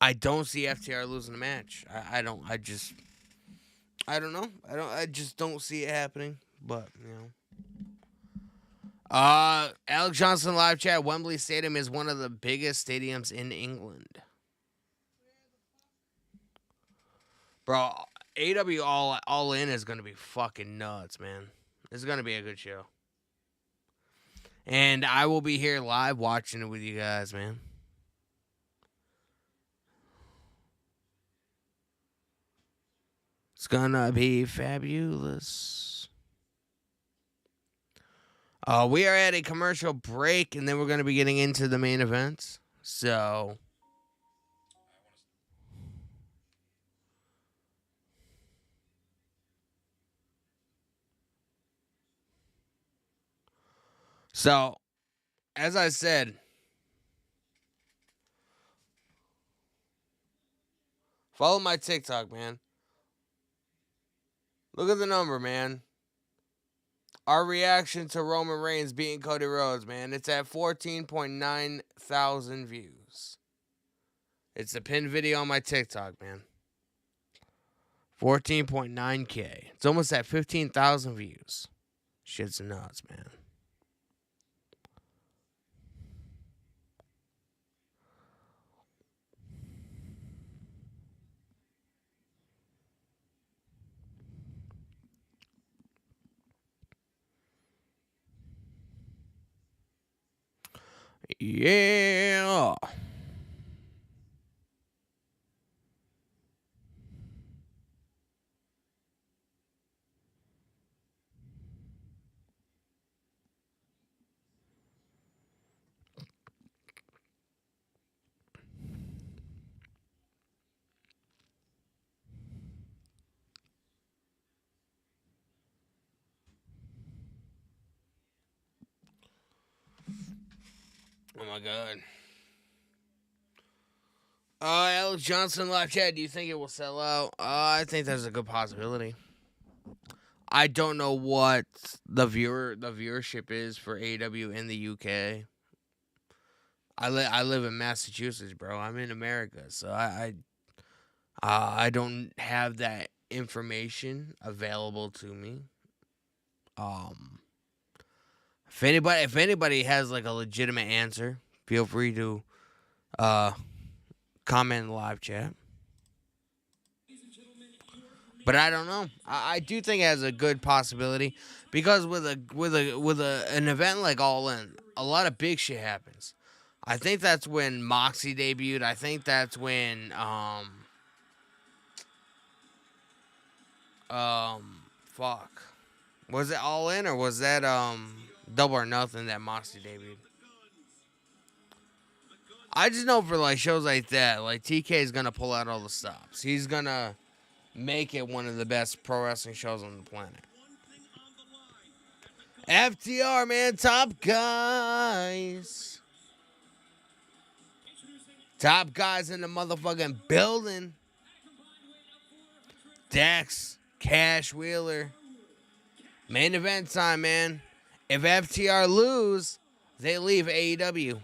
I don't see FTR losing the match. I don't. I don't know. I just don't see it happening. But you know. Alex Johnson live chat. Wembley Stadium is one of the biggest stadiums in England. Bro, AW all in is gonna be fucking nuts, man. It's gonna be a good show. And I will be here live watching it with you guys, man. It's gonna be fabulous. We are at a commercial break, and then we're gonna be getting into the main events. So as I said, follow my TikTok, man. Look at the number, man. Our reaction to Roman Reigns beating Cody Rhodes, man. It's at 14.9 thousand views. It's a pinned video on my TikTok, man. 14.9K. It's almost at 15,000 views. Shit's nuts, man. Yeah. Oh my god. Alex Johnson live chat. Do you think it will sell out? I think there's a good possibility. I don't know what the viewership is for AEW in the UK. I live in Massachusetts, bro. I'm in America, so I don't have that information available to me. If anybody has like a legitimate answer, feel free to comment in the live chat. But I don't know. I do think it has a good possibility because with an event like All In, a lot of big shit happens. I think that's when Moxie debuted. I think that's when fuck. Was it All In or was that Double or Nothing that Moxie debuted? I just know for like shows like that, like TK is gonna pull out all the stops. He's gonna make it one of the best pro wrestling shows on the planet. FTR, man, top guys. Top guys in the motherfucking building. Dax, Cash Wheeler. Main event time, man. If FTR lose, they leave AEW.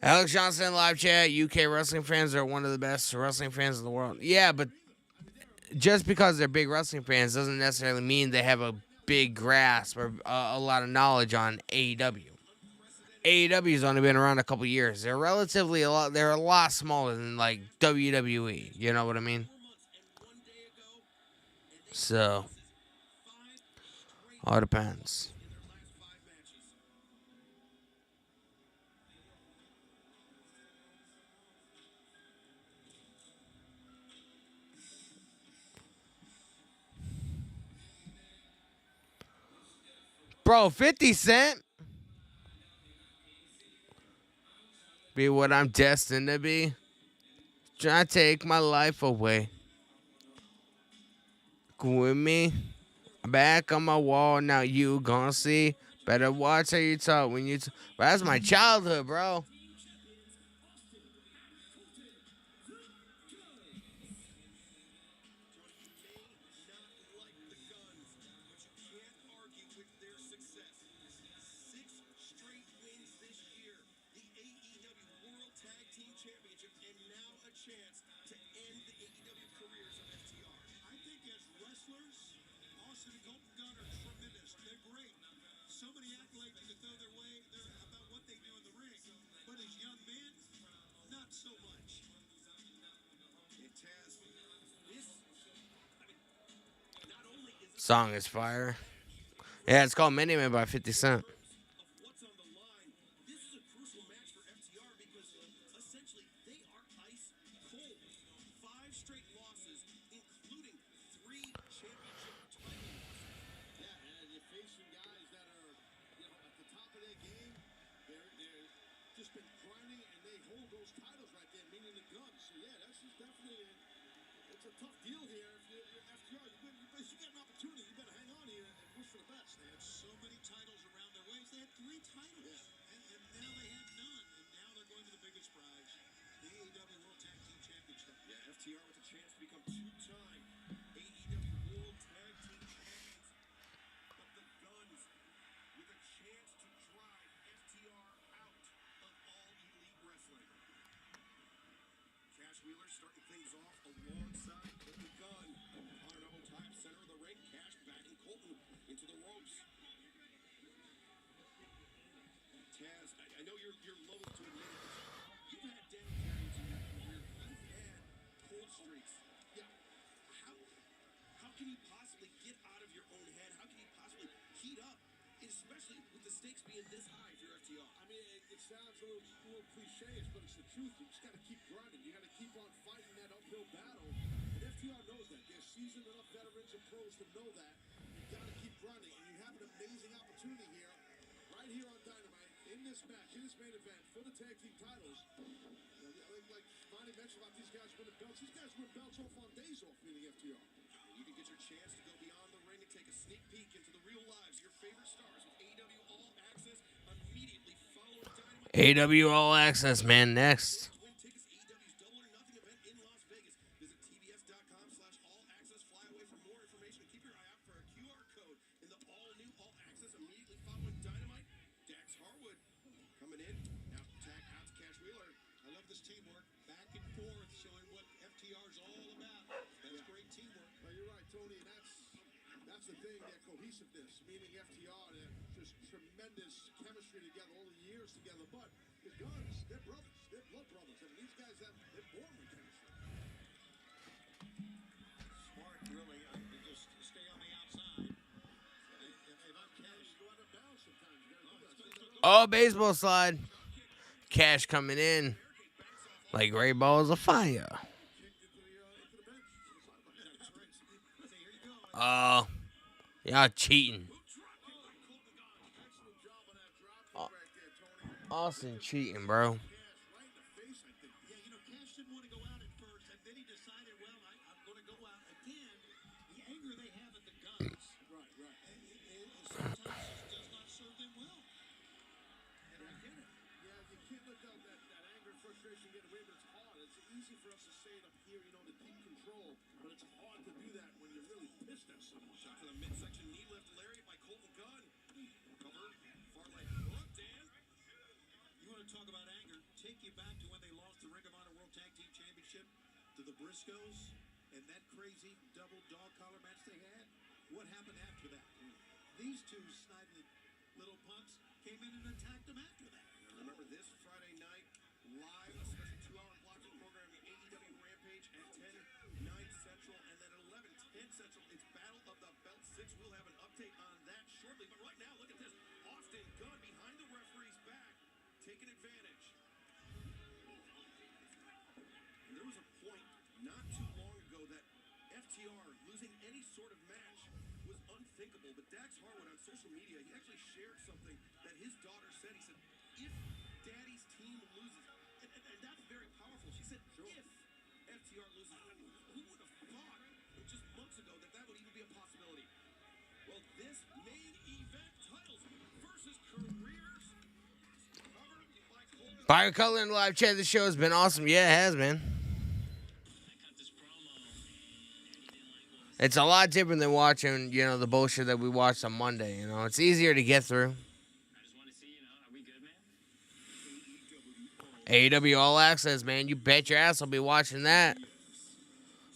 Alex Johnson live chat. UK wrestling fans are one of the best wrestling fans in the world. Yeah, but just because they're big wrestling fans doesn't necessarily mean they have a big grasp or a lot of knowledge on AEW. AEW's only been around a couple years. They're relatively a lot. They're a lot smaller than like WWE. You know what I mean? So, all depends. Bro, 50 Cent? Be what I'm destined to be. Try to take my life away. Come with me. Back on my wall, now you gonna see. Better watch how you talk when you Bro, that's my childhood, bro. Song is fire. Yeah, it's called Mini Man by 50 Cent. of what's on the line. This is a crucial match for FTR because essentially they are ice cold. 5 straight losses, including 3 championship title losses. Yeah, and you're facing guys that are, at the top of their game. They're just been grinding and they hold those titles right there, meaning the guns. So yeah, that's just definitely it's a tough deal here. If you're FTR, you got an opportunity. You better hang on here and wish for the best. They had so many titles around their waist. They had 3 titles, and now they have none. And now they're going to the biggest prize, the AEW World Tag Team Championship. Yeah, FTR with a chance to become 2-time AEW World Tag Team Champions. But the Guns with a chance to drive FTR out of All Elite Wrestling. Cash Wheeler starting things off alongside Colton Gunn. Honorable time center of the ring. Cash backing Colton into the ropes. Taz, I know you're loath to admit it, but you've had down periods in your career. You've had cold streaks. Yeah. How can you possibly get out of your own head? How can you possibly heat up, especially with the stakes being this high if you're FTR? I mean, it sounds a little cliche-ish, but it's the truth. You just got to keep grinding. You got to keep on fighting that uphill battle. And FTR knows that. They're seasoned enough veterans and pros to know that. You got to keep grinding. And you have an amazing opportunity here, right here on Dynamite, in this match, in this main event, for the tag team titles. Like Bonnie mentioned about these guys winning belts. These guys win belts off on days off, meaning FTR. You can get your chance to go beyond the ring and take a sneak peek into the real lives of your favorite stars with AEW All Access immediately following Dynamite. AW All Access, man, next. Win tickets to AEW's Double or Nothing event in Las Vegas. Visit tbs.com/allaccessflyaway for more information. And keep your eye out for a QR code in the all-new All Access immediately following Dynamite. Dax Harwood coming in. Now tag out to Cash Wheeler. I love this teamwork. Back and forth, showing what FTR's all about. That's great teamwork. Well, you're right, Tony. And that's the thing, that cohesiveness, meaning FTR, just tremendous chemistry together, all the years together. But the Guns, they're brothers. They're blood brothers. I mean, these guys they're born with chemistry. Smart, really. Just stay on the outside. If I'm Cash, go out of bounds sometimes. You gotta do that. Oh, baseball slide. Cash coming in like great balls of fire. Oh, y'all cheating. Austin cheating, bro. Yeah, Cash didn't want to go out at first, and then he decided, well, I'm going to go out again. The anger they have at the Guns. Right. And sometimes it does not serve them well. And I get it. Yeah, you can't let that anger and frustration get away, but it's hard. It's easy for us to say it up here, to keep control, but it's hard to do that when you're really pissed at someone. Shot to the midsection knee lift lariat by Colton Gunn. Cover, far leg hook, Dan. You want to talk about anger? Take you back to when they lost the Ring of Honor World Tag Team Championship to the Briscoes and that crazy double dog collar match they had. What happened after that? These two snidely little punks came in and attacked them after that. Remember this Friday night, live, a special 2-hour blocking program, the AEW Rampage at 10, 9 Central, and then at 11, 10 Central. It's Battle of the Belt 6. We'll have an update on that shortly. But right now, look at this. Austin Gunn behind the referee's back, taking advantage. And there was a point not too long ago that FTR losing any sort of match was unthinkable. But Dax Harwood on social media, he actually shared something that his daughter said. He said, if Daddy's team loses, and that's very powerful. She said, if FTR loses, who would have thought just months ago that would even be a possibility? Well, this main event, titles versus careers, covered by Colton. Fire color in the live chat. This show has been awesome. Yeah, it has, man. It's a lot different than watching, the bullshit that we watched on Monday. It's easier to get through. AEW All Access, man. You bet your ass I'll be watching that.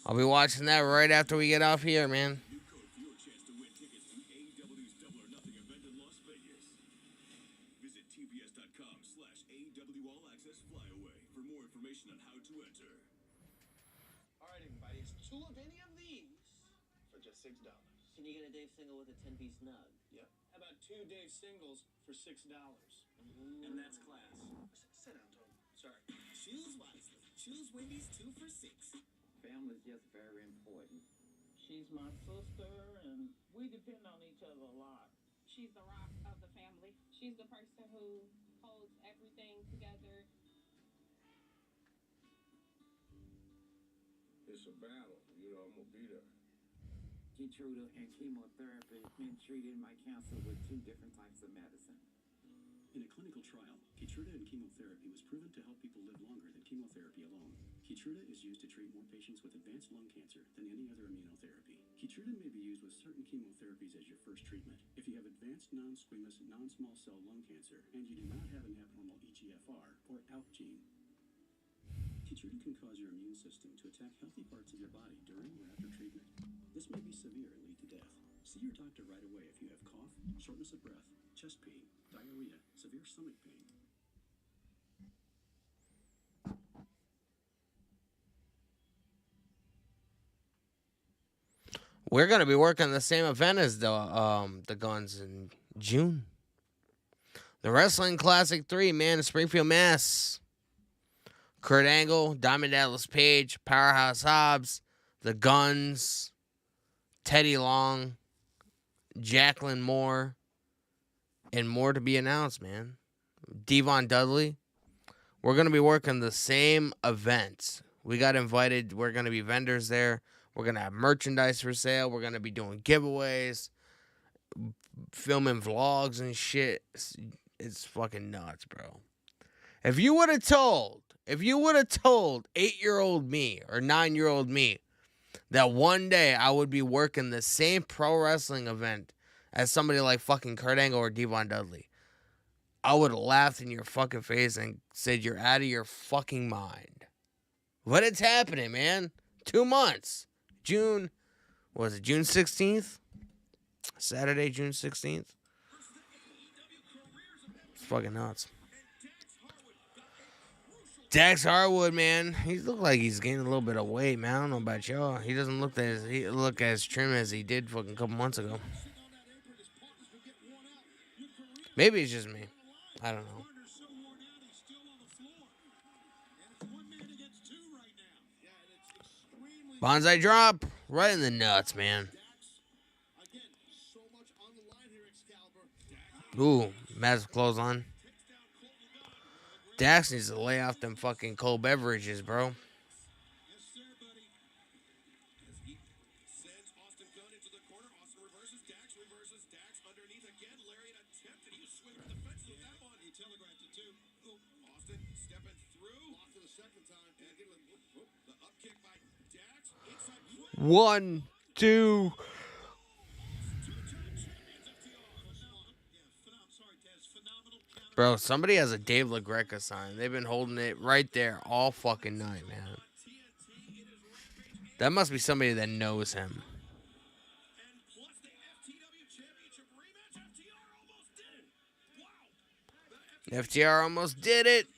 I'll be watching that right after we get off here, man. New code for your chance to win tickets to AEW's Double or Nothing event in Las Vegas. Visit tbs.com/AEW All Access Flyaway for more information on how to enter. All right, everybody, it's 2 of any of these for just $6. Can you get a Dave single with a 10-piece snug? Yep. How about 2 Dave singles for $6? And that's class. Sit down, Tom. Sorry. Choose wisely. Choose Wendy's 2 for $6. Family's just very important. She's my sister, and we depend on each other a lot. She's the rock of the family. She's the person who holds everything together. It's a battle. You know, I'm going to be there. Keytruda and chemotherapy been treating my cancer with 2 different types of medicine. In a clinical trial, Keytruda and chemotherapy was proven to help people live longer than chemotherapy alone. Keytruda is used to treat more patients with advanced lung cancer than any other immunotherapy. Keytruda may be used with certain chemotherapies as your first treatment. If you have advanced non-squamous, non-small cell lung cancer and you do not have an abnormal EGFR or ALK gene, Keytruda can cause your immune system to attack healthy parts of your body during or after treatment. This may be severe and lead to death. See your doctor right away if you have cough, shortness of breath, chest pain, diarrhea, severe stomach pain. We're gonna be working the same event as the Guns in June. The Wrestling Classic 3, man, in Springfield, Mass. Kurt Angle, Diamond Dallas Page, Powerhouse Hobbs, the Guns, Teddy Long, Jacqueline Moore, and more to be announced, man. Devon Dudley. We're going to be working the same event. We got invited. We're going to be vendors there. We're going to have merchandise for sale. We're going to be doing giveaways, filming vlogs and shit. It's fucking nuts, bro. If you would have told 8-year-old me or 9-year-old me that one day I would be working the same pro wrestling event as somebody like fucking Kurt Angle or Devon Dudley, I would have laughed in your fucking face and said you're out of your fucking mind. But it's happening, man. 2 months. June 16th? Saturday, June 16th? It's fucking nuts. Dax Harwood, man, he looked like he's gaining a little bit of weight, man. I don't know about y'all. He doesn't look as trim as he did fucking a couple months ago. Maybe it's just me. I don't know. Bonsai drop right in the nuts, man. Ooh, massive clothesline. Dax needs to lay off them fucking cold beverages, bro. One, two. Bro, somebody has a Dave LaGreca sign. They've been holding it right there all fucking night, man. That must be somebody that knows him. FTR almost did it.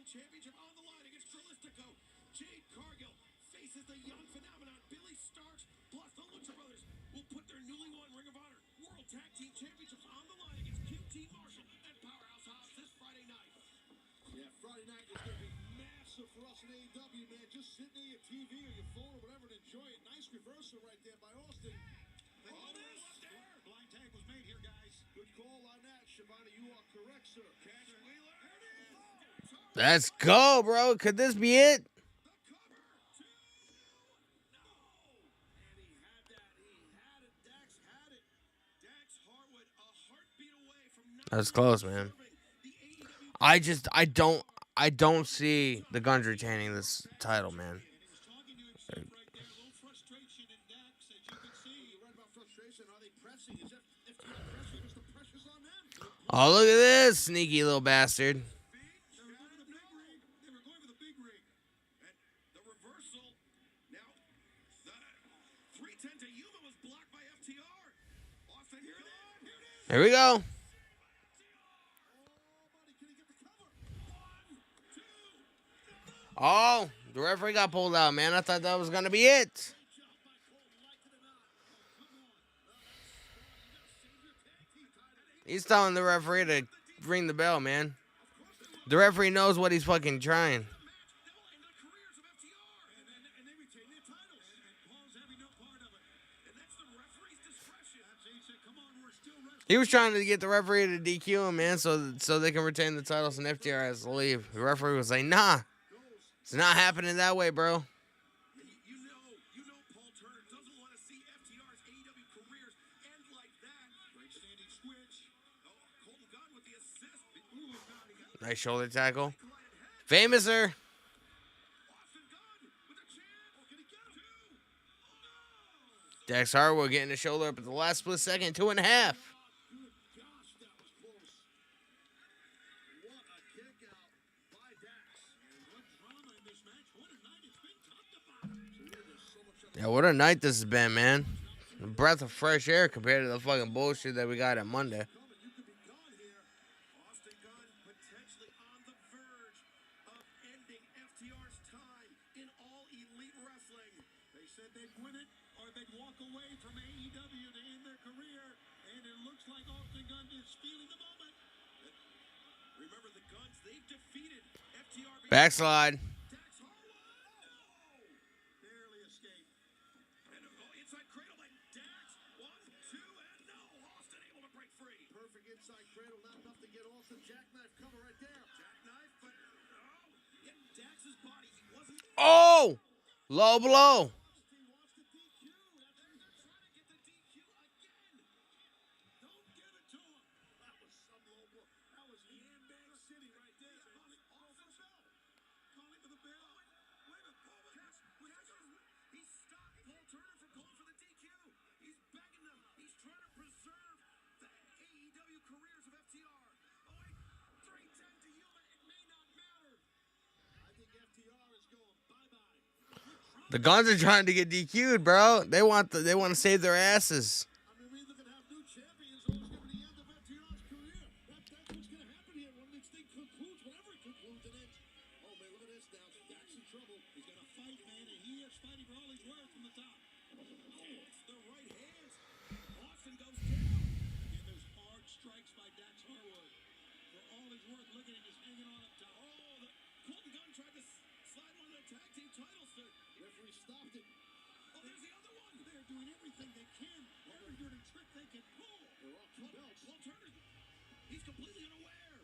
Championship on the line against Trilistico. Jade Cargill faces the young phenomenon Billy Starks, plus the Lucha Brothers will put their newly won Ring of Honor World Tag Team Championships on the line against QT Marshall and Powerhouse Hobbs this Friday night. Yeah, Friday night is going to be massive for us in AEW, man. Just sit near your TV or your phone or whatever and enjoy it. Nice reversal right there by Austin. Blind tag was made here, guys. Good call on that, Shivani. You are correct, sir. Cash Wheeler. Let's go, bro. Could this be it? That's close, man. I don't see the Guns retaining this title, man. Oh, look at this sneaky little bastard. They were going for the big rig. They were going for the big rig. And the reversal. Now, the 310 to Yuma was blocked by FTR. Austin, here it is. Here we go. Oh, buddy, can he get the cover? 1, 2. Oh, the referee got pulled out, man. I thought that was going to be it. He's telling the referee to ring the bell, man. The referee knows what he's fucking trying. He was trying to get the referee to DQ him, man, so they can retain the titles and FTR has to leave. The referee was like, nah, it's not happening that way, bro. You know Paul Turner doesn't want to see FTR's AEW careers end like that. Great standing switch. Oh, Colton Gunn with the assist. Ooh, God, he got Nice shoulder tackle. Famouser. Austin Gunn with a chance. Oh, can he get him? Dax Harwood getting the shoulder up at the last split second, 2.5. Good gosh, that was close. What a kick out by Dax. And what drama in this match. What a night it's been talked about. There's so much of Yeah, what a night this has been, man. A breath of fresh air compared to the fucking bullshit that we got on Monday. coming. You could be gone here. Austin Gunn potentially on the verge of ending FTR's time in All Elite Wrestling. They said they'd win it or they'd walk away from AEW to end their career, and it looks like Austin Gunn is feeling the moment. Remember the Guns, they've defeated FTR. Backslide. Dax Harwood. No! Barely escaped. And inside cradle by Dax. 1, 2, and no. Austin able to break free. Perfect inside cradle, not enough to get Austin. Jackknife cover right there. Jackknife, but no. Dax's body, he wasn't. Oh! Low blow. He wants the DQ. They're trying to get the DQ again. Don't give it to him. That was some low blow. That was handbag city right there. Calling for the bell. Wait a minute. He stopped Paul Turner from calling for the DQ. He's begging them. He's trying to preserve the AEW careers of FTR. Oh, wait. 310 to Yuma. It may not matter. I think FTR is going bye-bye. The Guns are trying to get DQ'd, bro. They want to save their asses. I mean, we're looking to have new champions. So it's going to be the end of FTR's career. That's what's going to happen here when this thing concludes, whenever it concludes and ends. Oh, man, look at this now. Dax in trouble. He's got to fight, man, and he is fighting for all he's worth from the top. Oh, it's the right hands. Austin goes down. Again, those hard strikes by Dax Harwood. For all he's worth, look at him just hanging on up top. Oh, Colton Gunn tried to slide one of the tag team titles to. Referee stopped it. Oh, there's the other one. They're doing everything they can. Every dirty trick they can pull. They're off two belts. Paul Turner, he's completely unaware.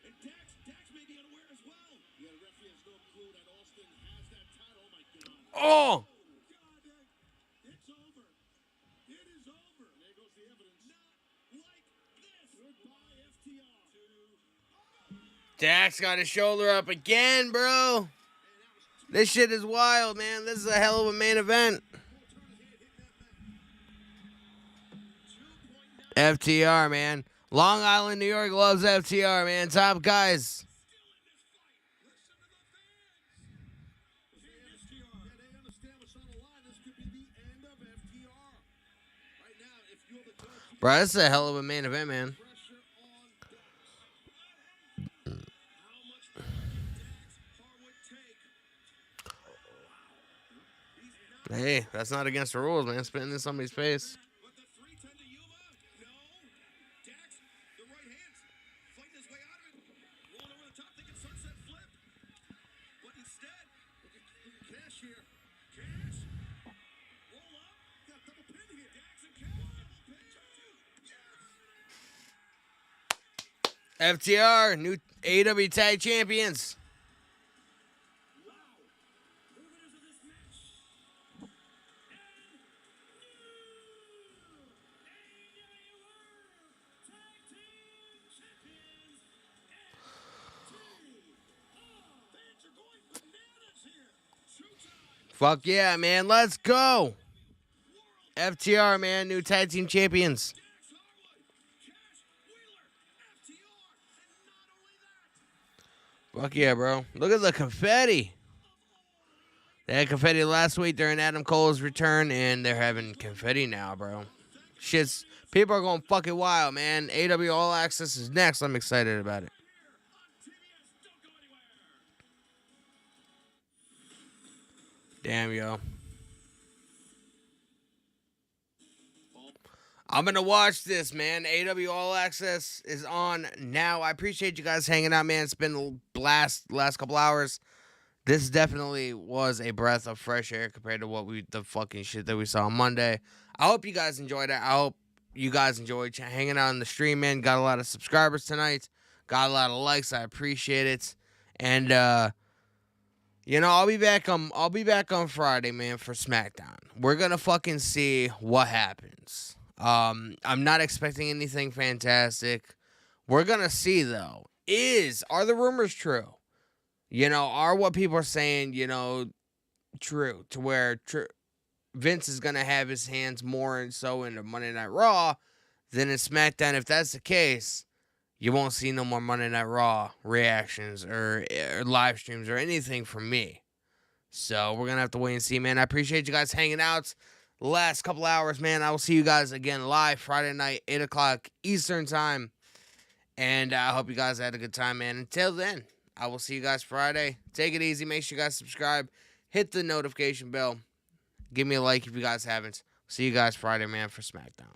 And Dax may be unaware as well. Yeah, the referee has no clue that Austin has that title. Oh, my God. Oh! God, it's over. It is over. There goes the evidence. Not like this. Goodbye, FTR. Dax got his shoulder up again, bro. This shit is wild, man. This is a hell of a main event. FTR, man. Long Island, New York loves FTR, man. Top guys. Bro, this is a hell of a main event, man. Hey, that's not against the rules, man. Spitting in somebody's face. But the 310 to Yuma? No. Dax, the right hands, fighting his way out of it. Rolling over the top, thinking sunset flip. But instead, look at Cash here. Cash. Roll up. Got double pin here. Dax and Cash. Double pin. Yes. FTR, new AEW Tag Champions. Fuck yeah, man. Let's go. FTR, man, new tag team champions. Fuck yeah, bro. Look at the confetti. They had confetti last week during Adam Cole's return, and they're having confetti now, bro. Shit's, people are going fucking wild, man. AW All Access is next. I'm excited about it. Damn, yo. I'm going to watch this, man. AW All Access is on now. I appreciate you guys hanging out, man. It's been a blast the last couple hours. This definitely was a breath of fresh air compared to the fucking shit that we saw on Monday. I hope you guys enjoyed it. I hope you guys enjoyed hanging out on the stream, man. Got a lot of subscribers tonight. Got a lot of likes. I appreciate it. And, I'll be back on Friday, man, for SmackDown. We're going to fucking see what happens. I'm not expecting anything fantastic. We're going to see, though. Are the rumors true? Are what people are saying, true? To where Vince is going to have his hands more and so into Monday Night Raw than in SmackDown. If that's the case, you won't see no more Monday Night Raw reactions or live streams or anything from me. So we're going to have to wait and see, man. I appreciate you guys hanging out the last couple hours, man. I will see you guys again live Friday night, 8 o'clock Eastern time. And I hope you guys had a good time, man. Until then, I will see you guys Friday. Take it easy. Make sure you guys subscribe. Hit the notification bell. Give me a like if you guys haven't. See you guys Friday, man, for SmackDown.